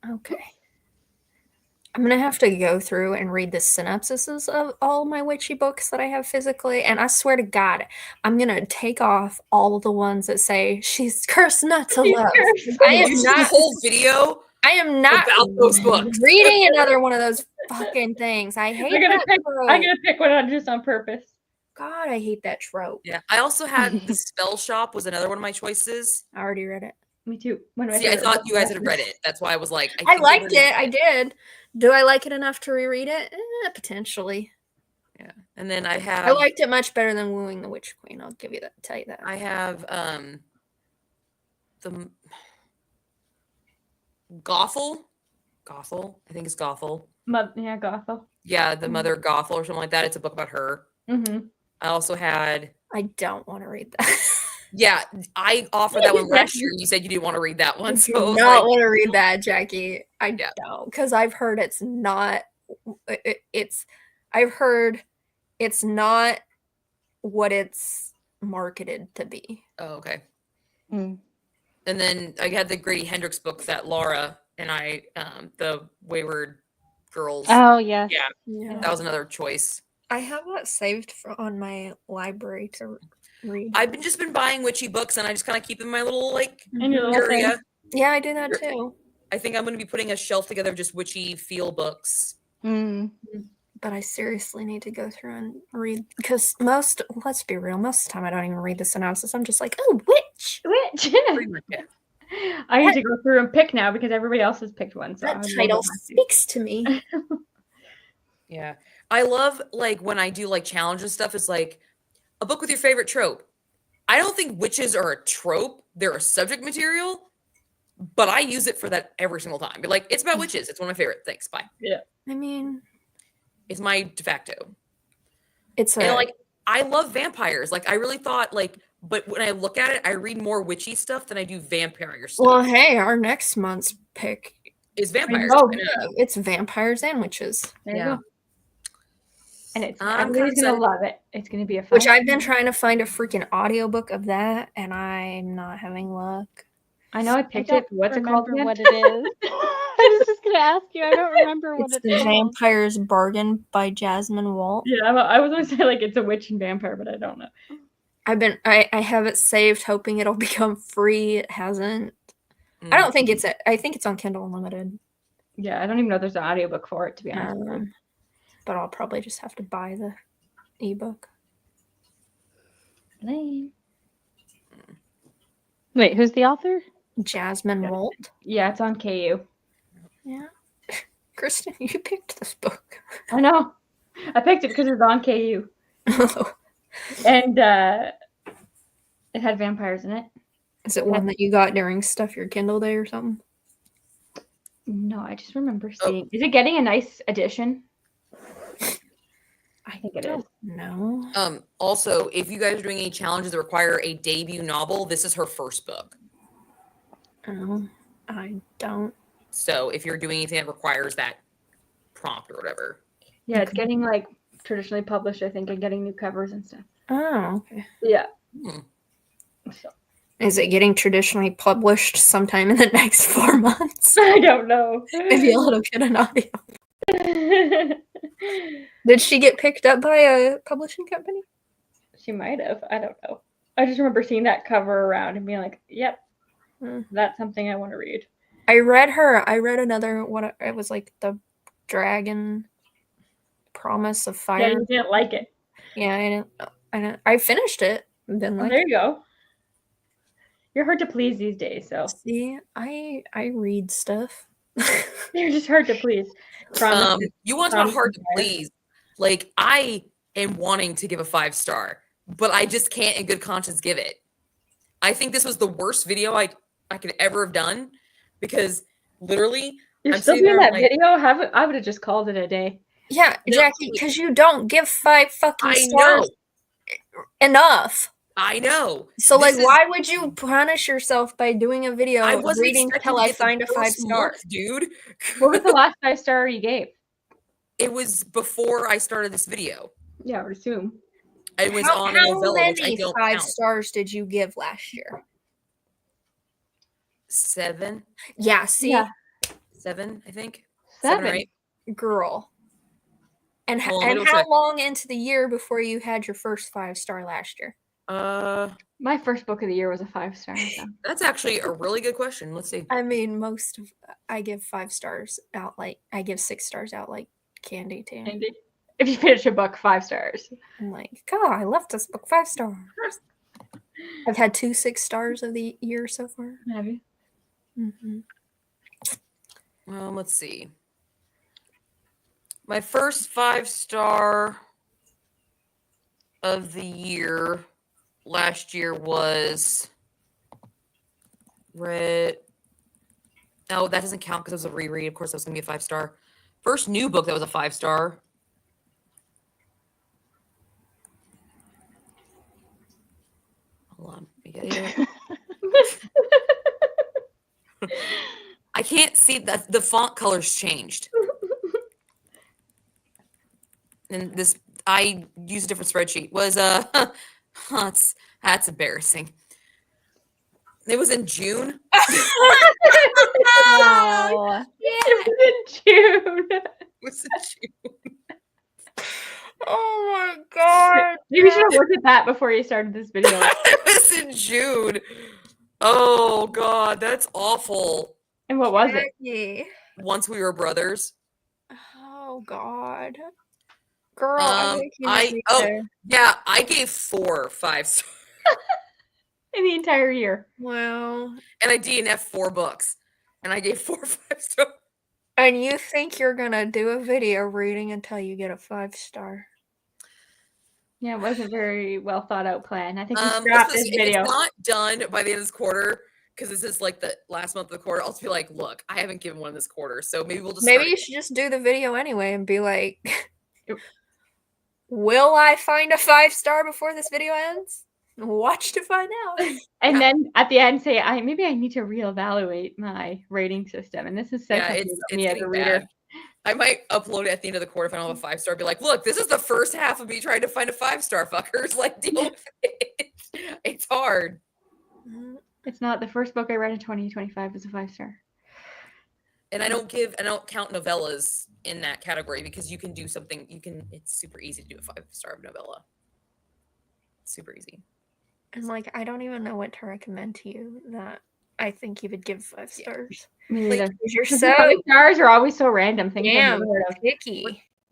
Okay. I'm gonna have to go through and read the synopsises of all my witchy books that I have physically, and I swear to God, I'm gonna take off all of the ones that say she's cursed not to She's love. cursed. I You am should do not. a whole video. I am not about those books. reading another one of those fucking things. I hate I'm gonna that pick. trope. I'm gonna pick one on just on purpose. God, I hate that trope. Yeah, I also had the Spell Shop was another one of my choices. I already read it. Me too. One of my See, I favorite thought books you guys ever. had read it. That's why I was like, I think they liked really- it. I did. Do I like it enough to reread it? Potentially. Yeah, and then I have I liked it much better than Wooing the Witch Queen. I'll give you that. Tell you that. I have the Gothel. Gothel, I think it's Gothel. Yeah, Gothel. Yeah, the Mother Gothel or something like that. It's a book about her. Mm-hmm. I also had. I don't want to read that. Yeah, I offered that one last year. You said you didn't want to read that one, I so do I was not like, want to read that, Jackie. I Yeah. don't, because I've heard it's not. I've heard it's not what it's marketed to be. oh, okay. Mm. And then I had the Grady Hendrix book that Laura and I, the Wayward Girls. Oh yes. Yeah, Yeah. that was another choice. I have that saved on my library to read. I've just been buying witchy books, and I just kind of keep in my little like And your little thing. area. Yeah, I do that too. I think I'm going to be putting a shelf together of just witchy feel books. Mm. But I seriously need to go through and read because let's be real, most of the time I don't even read the synopsis. I'm just like, oh, witch. Which Pretty much it. I need to go through and pick now because everybody else has picked one. So That I will title go back to- speaks to me. Yeah. I love like when I do like challenges stuff is like a book with your favorite trope. I don't think witches are a trope. They're a subject material, but I use it for that every single time. Be like, it's about witches. It's one of my favorite things. Bye. I mean, It's my de facto. it's And like I love vampires. Like I really thought like, but when I look at it, I read more witchy stuff than I do vampire stuff. well, hey, our next month's pick, Is vampires. oh, I know. it's vampires and witches, There you Yeah. go. And it's I'm everybody's kinda gonna excited. love it. It's gonna be a fun. which I've been trying to find a freaking audiobook of that, and I'm not having luck. I know I I picked don't it. But what's it called? remember Again? what it is. I was just gonna ask you. I don't remember what It's it The is. Vampire's Bargain by Jasmine Walt. Yeah, I was gonna say like it's a witch and vampire, but I don't know. I have it saved, hoping it'll become free. It hasn't. I don't think I think it's on Kindle Unlimited. Yeah, I don't even know if there's an audiobook for it, to be honest. with you. But I'll probably just have to buy the ebook. Lame. Wait, who's the author? Jasmine Yeah. Walt. Yeah, it's on KU. Yeah. Kristen, you picked this book. I know. I picked it because it's on KU. And it had vampires in it. Is it one that you got during Stuff Your Kindle Day or something? No, I just remember seeing. Is it getting a nice edition? I think it is. No. Also, if you guys are doing any challenges that require a debut novel, this is her first book. Oh, I don't. So if you're doing anything that requires that prompt or whatever. Yeah, it's getting like traditionally published, I think, and getting new covers and stuff. Oh, okay. Yeah. Hmm. So, Is it getting traditionally published sometime in the next 4 months? I don't know. Maybe it'll get an audio. Did she get picked up by a publishing company? She might have. I don't know. I just remember seeing that cover around and being like, "Yep, that's something I want to read." I read another what it was like, the Dragon Promise of Fire. Yeah, you didn't like it. Yeah, I finished it. And then Well, like, there you go. You're hard to please these days, so see, I read stuff. you're just hard to please. Promise. You want to talk hard to please. Like I am wanting to give a 5-star, but I just can't in good conscience give it. I think this was the worst video I could ever have done because literally You're I'm still sitting doing there that like- video? I would have just called it a day. Yeah, No, Jackie, because you don't give 5 fucking I stars know. enough. I know. So, This like, is- why would you punish yourself by doing a video I wasn't reading expecting till to I get the find a 5 worst star? look, dude. What was the last 5-star you gave? It was before I started this video. Yeah, I would assume. I was How on a novella, which I many don't 5 count. stars did you give last year? 7, Yeah, see, Yeah. 7, I think. 7. or 8. girl. And Hold on, let me how check. long into the year before you had your first 5 star last year? My first book of the year was a 5-star. So. That's actually a really good question. Let's see. I mean, I give 5 stars out like I give 6 stars out like candy too. Andy, if you finish a book, 5 stars. I'm like, God, I left this book 5 stars. I've had 2 6 stars of the year so far. Have you? Mm-hmm. Let's see. My first 5-star of the year last year was Red. Oh, that doesn't count because it was a reread. Of course, that was going to be a 5-star. First new book that was a 5-star. Hold on. Let me get it. I can't see that the font colors changed. And this, I used a different spreadsheet. Was that's embarrassing. It was in June. Wow. It was in June. It was in June. Oh my god. You should have looked at that before you started this video. It was in June. Oh god, that's awful. And what was it? Jackie. Once We Were Brothers. Oh god. Girl, I think you need oh to- yeah, I gave 4 5 stars. In the entire year. Wow. And I DNF 4 books. And I gave 4 5 stars. And you think you're gonna do a video reading until you get a 5-star. Yeah, it wasn't very well thought out plan. I think we Let's scrapped put it this if video. it's not done by the end of this quarter, because this is like the last month of the quarter, I'll just be like, look, I haven't given one this quarter, so maybe we'll just Maybe start you should just do the video anyway and be like, will I find a 5-star before this video ends? Watch to find out. And then at the end say, maybe I need to reevaluate my rating system. And this is said Yeah, something it's about me as a getting reader. bad. I might upload it at the end of the quarter if I don't have a 5-star. Be like, look, this is the first half of me trying to find a 5-star, fuckers. Like, deal with it. It's hard. It's not the first book I read in 2025 was a 5-star. And I don't count novellas in that category because you can do something. It's super easy to do a 5-star novella. Super easy. And like, I don't even know what to recommend to you that I think you would give 5 stars. Me Like, neither. Because you're Because so the stars are always so random. Things I've damn never heard of. picky.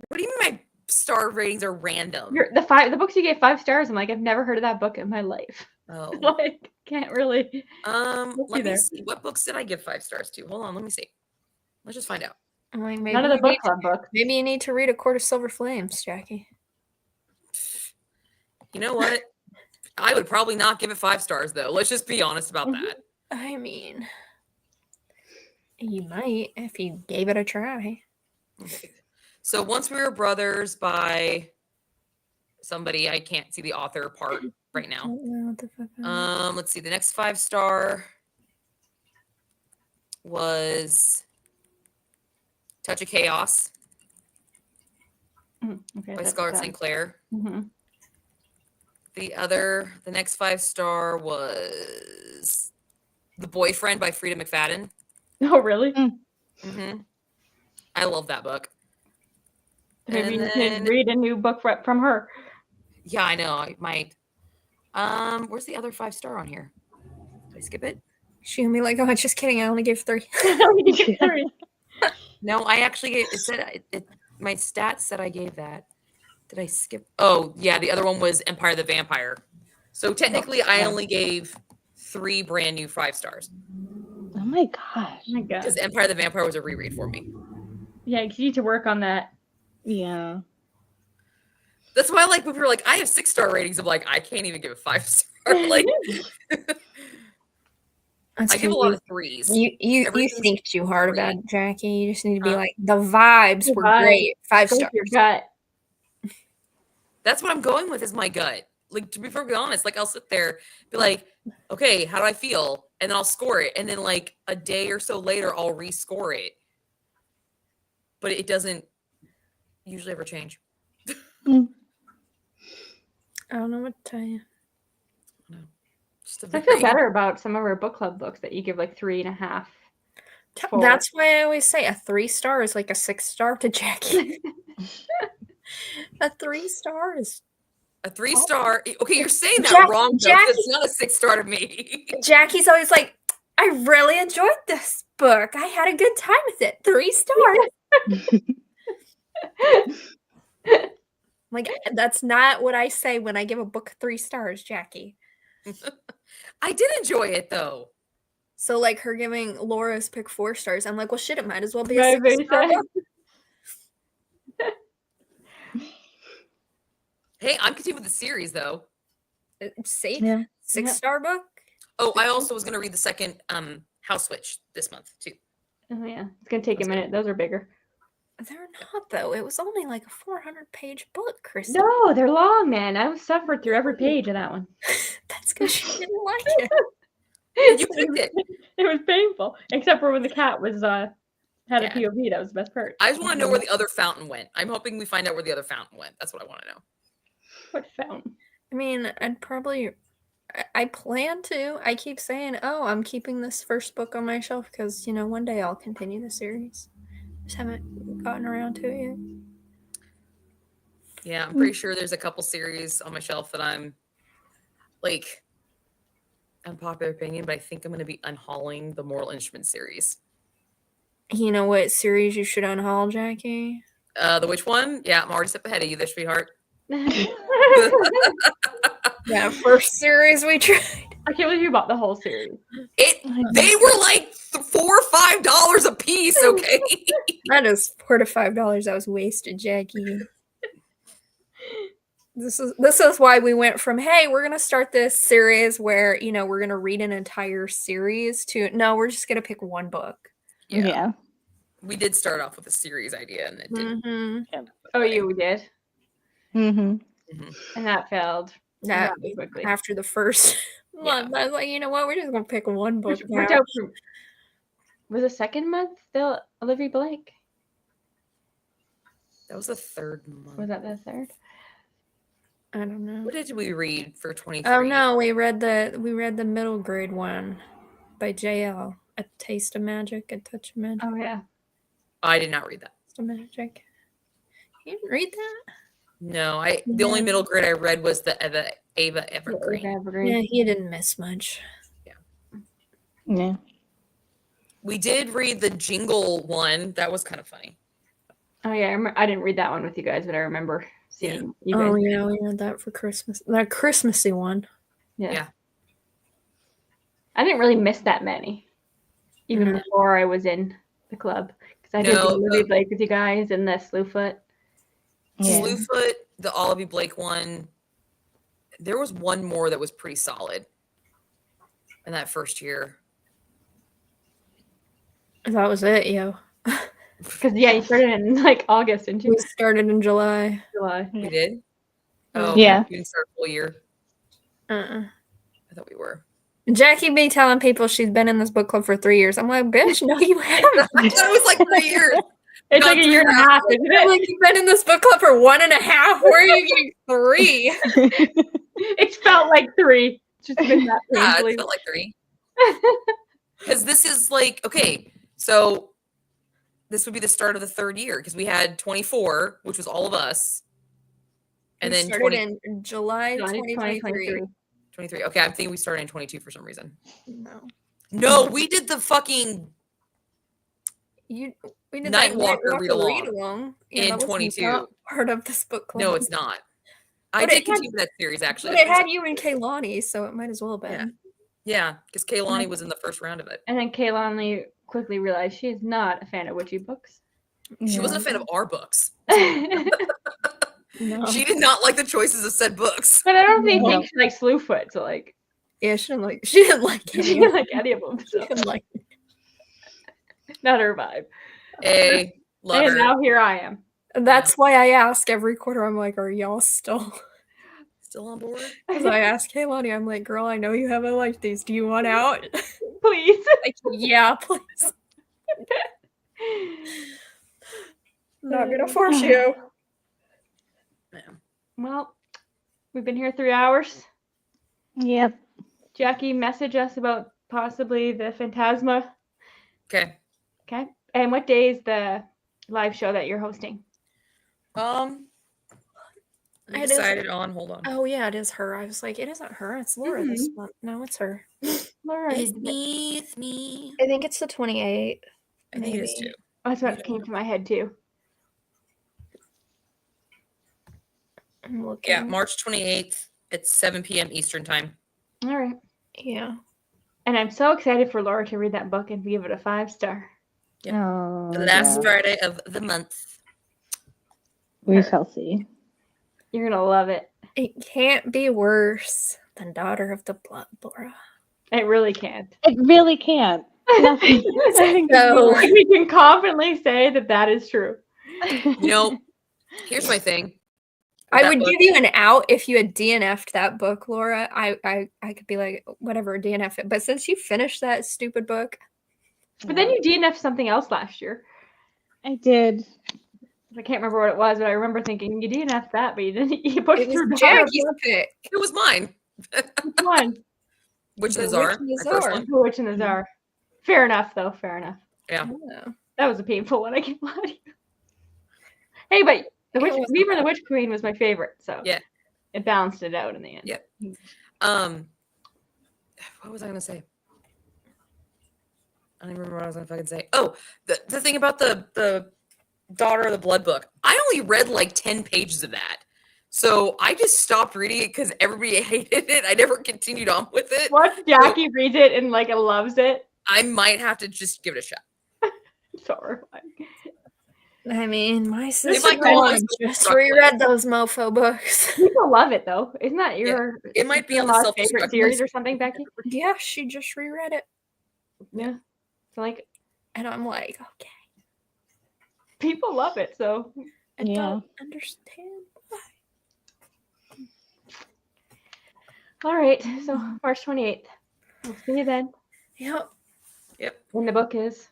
What do you mean my star ratings are random? The books you gave 5 stars, I'm like, I've never heard of that book in my life. Oh. Like, can't really. Let me there. see. What books did I give 5 stars to? Hold on, let me see. Let's just find out. I'm like, maybe None of the you book need club books. maybe you need to read A Court of Silver Flames, Jackie. You know what? I would probably not give it 5 stars though. Let's just be honest about that. I mean, you might if you gave it a try. Okay. So Once We Were Brothers by somebody, I can't see the author part right now. Don't know what the fuck that is. Let's see. The next 5-star was Touch of Chaos Okay, by that's Scarlett done. St. Clair. Mhm. The next 5-star was The Boyfriend by Frida McFadden. Oh, really? Mm-hmm. I love that book. Maybe And you then- could read a new book from her. Yeah, I know. I might. Where's the other 5-star on here? Did I skip it? She gonna be like, oh, just kidding. I only gave 3. No, I actually gave, it said my stats said I gave that. Did I skip? Oh, yeah, the other one was Empire the Vampire. So technically, I only gave 3 brand new 5 stars Oh my gosh. Oh my God. because Empire the Vampire was a reread for me. Yeah, you need to work on that. Yeah. That's why, like, when people are like, I have 6-star ratings, I'm like, I can't even give a 5-star. Like, I give a lot of 3s. You Everything's think too hard free. about it, Jackie. You just need to be Huh? like, the vibes The were vibe. great. 5 Go with stars. your gut. That's what I'm going with is my gut. Like, to be perfectly honest, like, I'll sit there, be like, okay, how do I feel? And then I'll score it. And then, like, a day or so later, I'll rescore it. But it doesn't usually ever change. I don't know what to tell you. Just a So I feel very- better about some of our book club books that you give like 3.5. Four. That's why I always say a 3-star is like a 6-star to Jackie. A 3-star is A 3-star. Okay, you're saying that Jack- wrong, though. 'Cause Jackie- It's not a 6-star to me. Jackie's always like, I really enjoyed this book. I had a good time with it. 3 stars. Like, that's not what I say when I give a book 3 stars, Jackie. I did enjoy it, though. So, like, her giving Laura's pick 4 stars, I'm like, well, shit, it might as well be a Right, 6-star very book. Hey, I'm continuing with the series, though. See? Yeah. 6-star book? Oh, I also was going to read the second House Switch this month, too. Oh yeah, it's gonna take a minute. Those are bigger. They're not, though. It was only like a 400-page book, Kristen. No, they're long, man. I suffered through every page of that one. That's because she didn't like it. You picked it. It was painful, except for when the cat was had a Yeah. POV. That was the best part. I just want to know where the other fountain went. I'm hoping we find out where the other fountain went. That's what I want to know. What fountain? I mean, I'd probably I plan to. I keep saying, "Oh, I'm keeping this first book on my shelf because one day I'll continue the series." Just haven't gotten around to it yet. Yeah, I'm pretty sure there's a couple series on my shelf that I'm like, unpopular opinion, but I think I'm going to be unhauling the Moral Instruments series. You know what series you should unhaul, Jackie? The which one? Yeah, I'm already a step ahead of you there, sweetheart. That first series we tried. I can't believe you bought the whole series. They were like $4 or $5 a piece. Okay. That is $4 to $5 that was wasted, Jackie. This is why we went from, hey, we're gonna start this series where we're gonna read an entire series to no, we're just gonna pick one book. Yeah. We did start off with a series idea, and it didn't. Mm-hmm. Oh, you did, Mm-hmm. and that failed. That rather quickly. after the first month, I was like, you know what? We're just gonna pick one book. Which worked out for- was the second month still Olivia Blake? That was the third month. Was that the third? I don't know. What did we read for 23? Oh no, we read the middle grade one by JL. A Taste of Magic, A Touch of Magic. Oh yeah. I did not read that. Taste of Magic. You didn't read that? No, the only middle grade I read was the Ava Evergreen. Yeah, he didn't miss much. Yeah. We did read the Jingle one. That was kind of funny. Oh yeah, I didn't read that one with you guys, but I remember seeing you guys. Oh yeah, we read that for Christmas. That Christmassy one. Yeah. I didn't really miss that many, even No. before I was in the club, because I did the Olivia Blake with you guys and the Slewfoot. Yeah. Slewfoot, the Olivia Blake one. There was one more that was pretty solid in that first year. That was it, yo. Because you started in like August, didn't We you? started in July. July. We did? Oh, Yeah. We didn't start a full year. Uh-uh. I thought we were. Jackie be telling people she's been in this book club for 3 years. I'm like, bitch, no, you haven't. I thought it was like 3 years. It's No, like a year and a half, isn't I'm it? like, you've been in this book club for 1.5. Where are you getting 3? It's felt like 3. It's just been that Yeah, painfully. it felt like 3. Because this is like, okay, so this would be the start of the third year because we had 24, which was all of us. And We then started in July 2023. 2023. 23. Okay, I'm thinking we started in 22 for some reason. No. No, we did the fucking We did Nightwalker that read-along Yeah, in that was 22. not part of this book club. No, it's not. I But did it had- continue that series actually. But it had you and Kaylani, so it might as well have been. Yeah, because Kaylani was in the first round of it. And then Kaylani quickly realized she is not a fan of witchy books. She wasn't a fan of our books. No. She did not like the choices of said books. But I don't think No. she likes Slewfoot, so like Yeah, she didn't like she any didn't of like any of them. She So. didn't like Not her vibe. Love And her. now here I am. That's why I ask every quarter. I'm like, are y'all still? Still on board? Because I ask Kaylani, I'm like, girl, I know you haven't liked these. Do you want out? Please. Like, yeah, please. Not gonna force you. Well, we've been here 3 hours. Yep. Jackie, message us about possibly the Phantasma. Okay. Okay. And what day is the live show that you're hosting? We It is- decided on. Hold on. Oh yeah, it is her. I was like, it isn't her. It's Laura this month. No, it's her. Laura. It's me. It's me. I think it's the 28th. I think it is maybe. too. That's what came to my head too. I'm looking. Yeah, March 28th at 7 p.m. Eastern time. All right. Yeah. And I'm so excited for Laura to read that book and give it a 5-star. Yep. Oh, The last yeah. Friday of the month. We shall see. You're gonna love it. It can't be worse than Daughter of the Blood, Laura. It really can't. It really can't. Nothing. So- We can confidently say that that is true. You know, here's my thing. I That would book- give you an out if you had DNF'd that book, Laura. I could be like, whatever, DNF it. But since you finished that stupid book, But then you DNF'd something else last year. I did. I can't remember what it was, but I remember thinking you DNF'd that, but you didn't. You pushed it was through Daughter of Jackie's pick. It was mine. Which one? Witch and the The Czar. Witch and the My first Czar. one. The Witch and the Czar. Fair enough, though. Fair enough. Yeah. That was a painful one. I can't lie to you. Hey, but the Witch, wasn't Weaver the Witch Queen was my favorite, so Yeah. it balanced it out in the end. Yeah. What was I gonna say? I don't even remember what I was gonna fucking say. Oh, the thing about the Daughter of the Blood book. I only read like 10 pages of that. So I just stopped reading it because everybody hated it. I never continued on with it. Once Jackie reads it and like loves it, I might have to just give it a shot. it's horrifying. I mean, my If sister I call just myself reread those mofo books. People love it though. Isn't that Yeah. your It might be on the sister-in-law's self-destruct favorite series list. or something, Becky? Yeah, she just reread it. Yeah. So like And I'm like, okay, people love it, so I Yeah. don't understand why. all right. So March 28th. We'll see you then. Yep. And the book is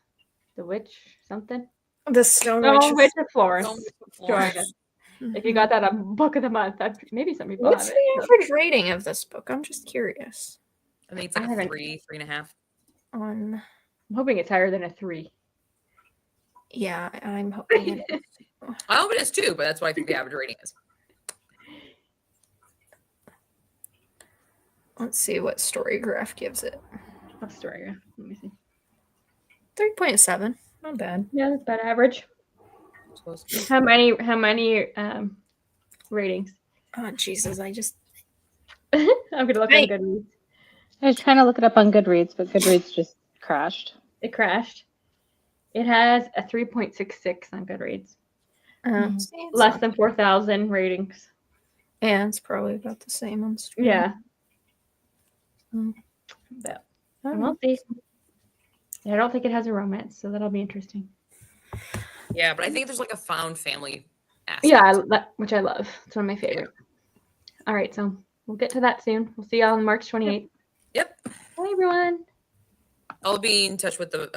The Witch something. The Stone Stone Witch Witch. of Florence. Don't Join Florence. us. If you got that on Book of the Month, maybe some people What's have the it. average rating of this book? I'm just curious. I think it's I like a haven't- 3.5. On I'm hoping it's higher than a 3. yeah, I'm hoping it is. I hope it is too, but that's what I think the average rating is. Let's see what Storygraph gives it. What's story? Let me see. 3.7. Not bad. Yeah, that's about average. Suppose. How many ratings? Oh Jesus, I just I'm gonna look Right. on Goodreads. I was trying to look it up on Goodreads, but Goodreads just crashed. It crashed. It has a 3.66 on Goodreads. see, it's Less not- than 4,000 ratings. yeah, it's probably about the same on Storygraph. Yeah. Hmm. But Oh, we'll see. I don't think it has a romance, so that'll be interesting. Yeah, but I think there's like a found family aspect. Yeah, which I love. It's one of my favorite. All right, so we'll get to that soon. We'll see y'all on March 28th. Yep. Bye, everyone. I'll be in touch with the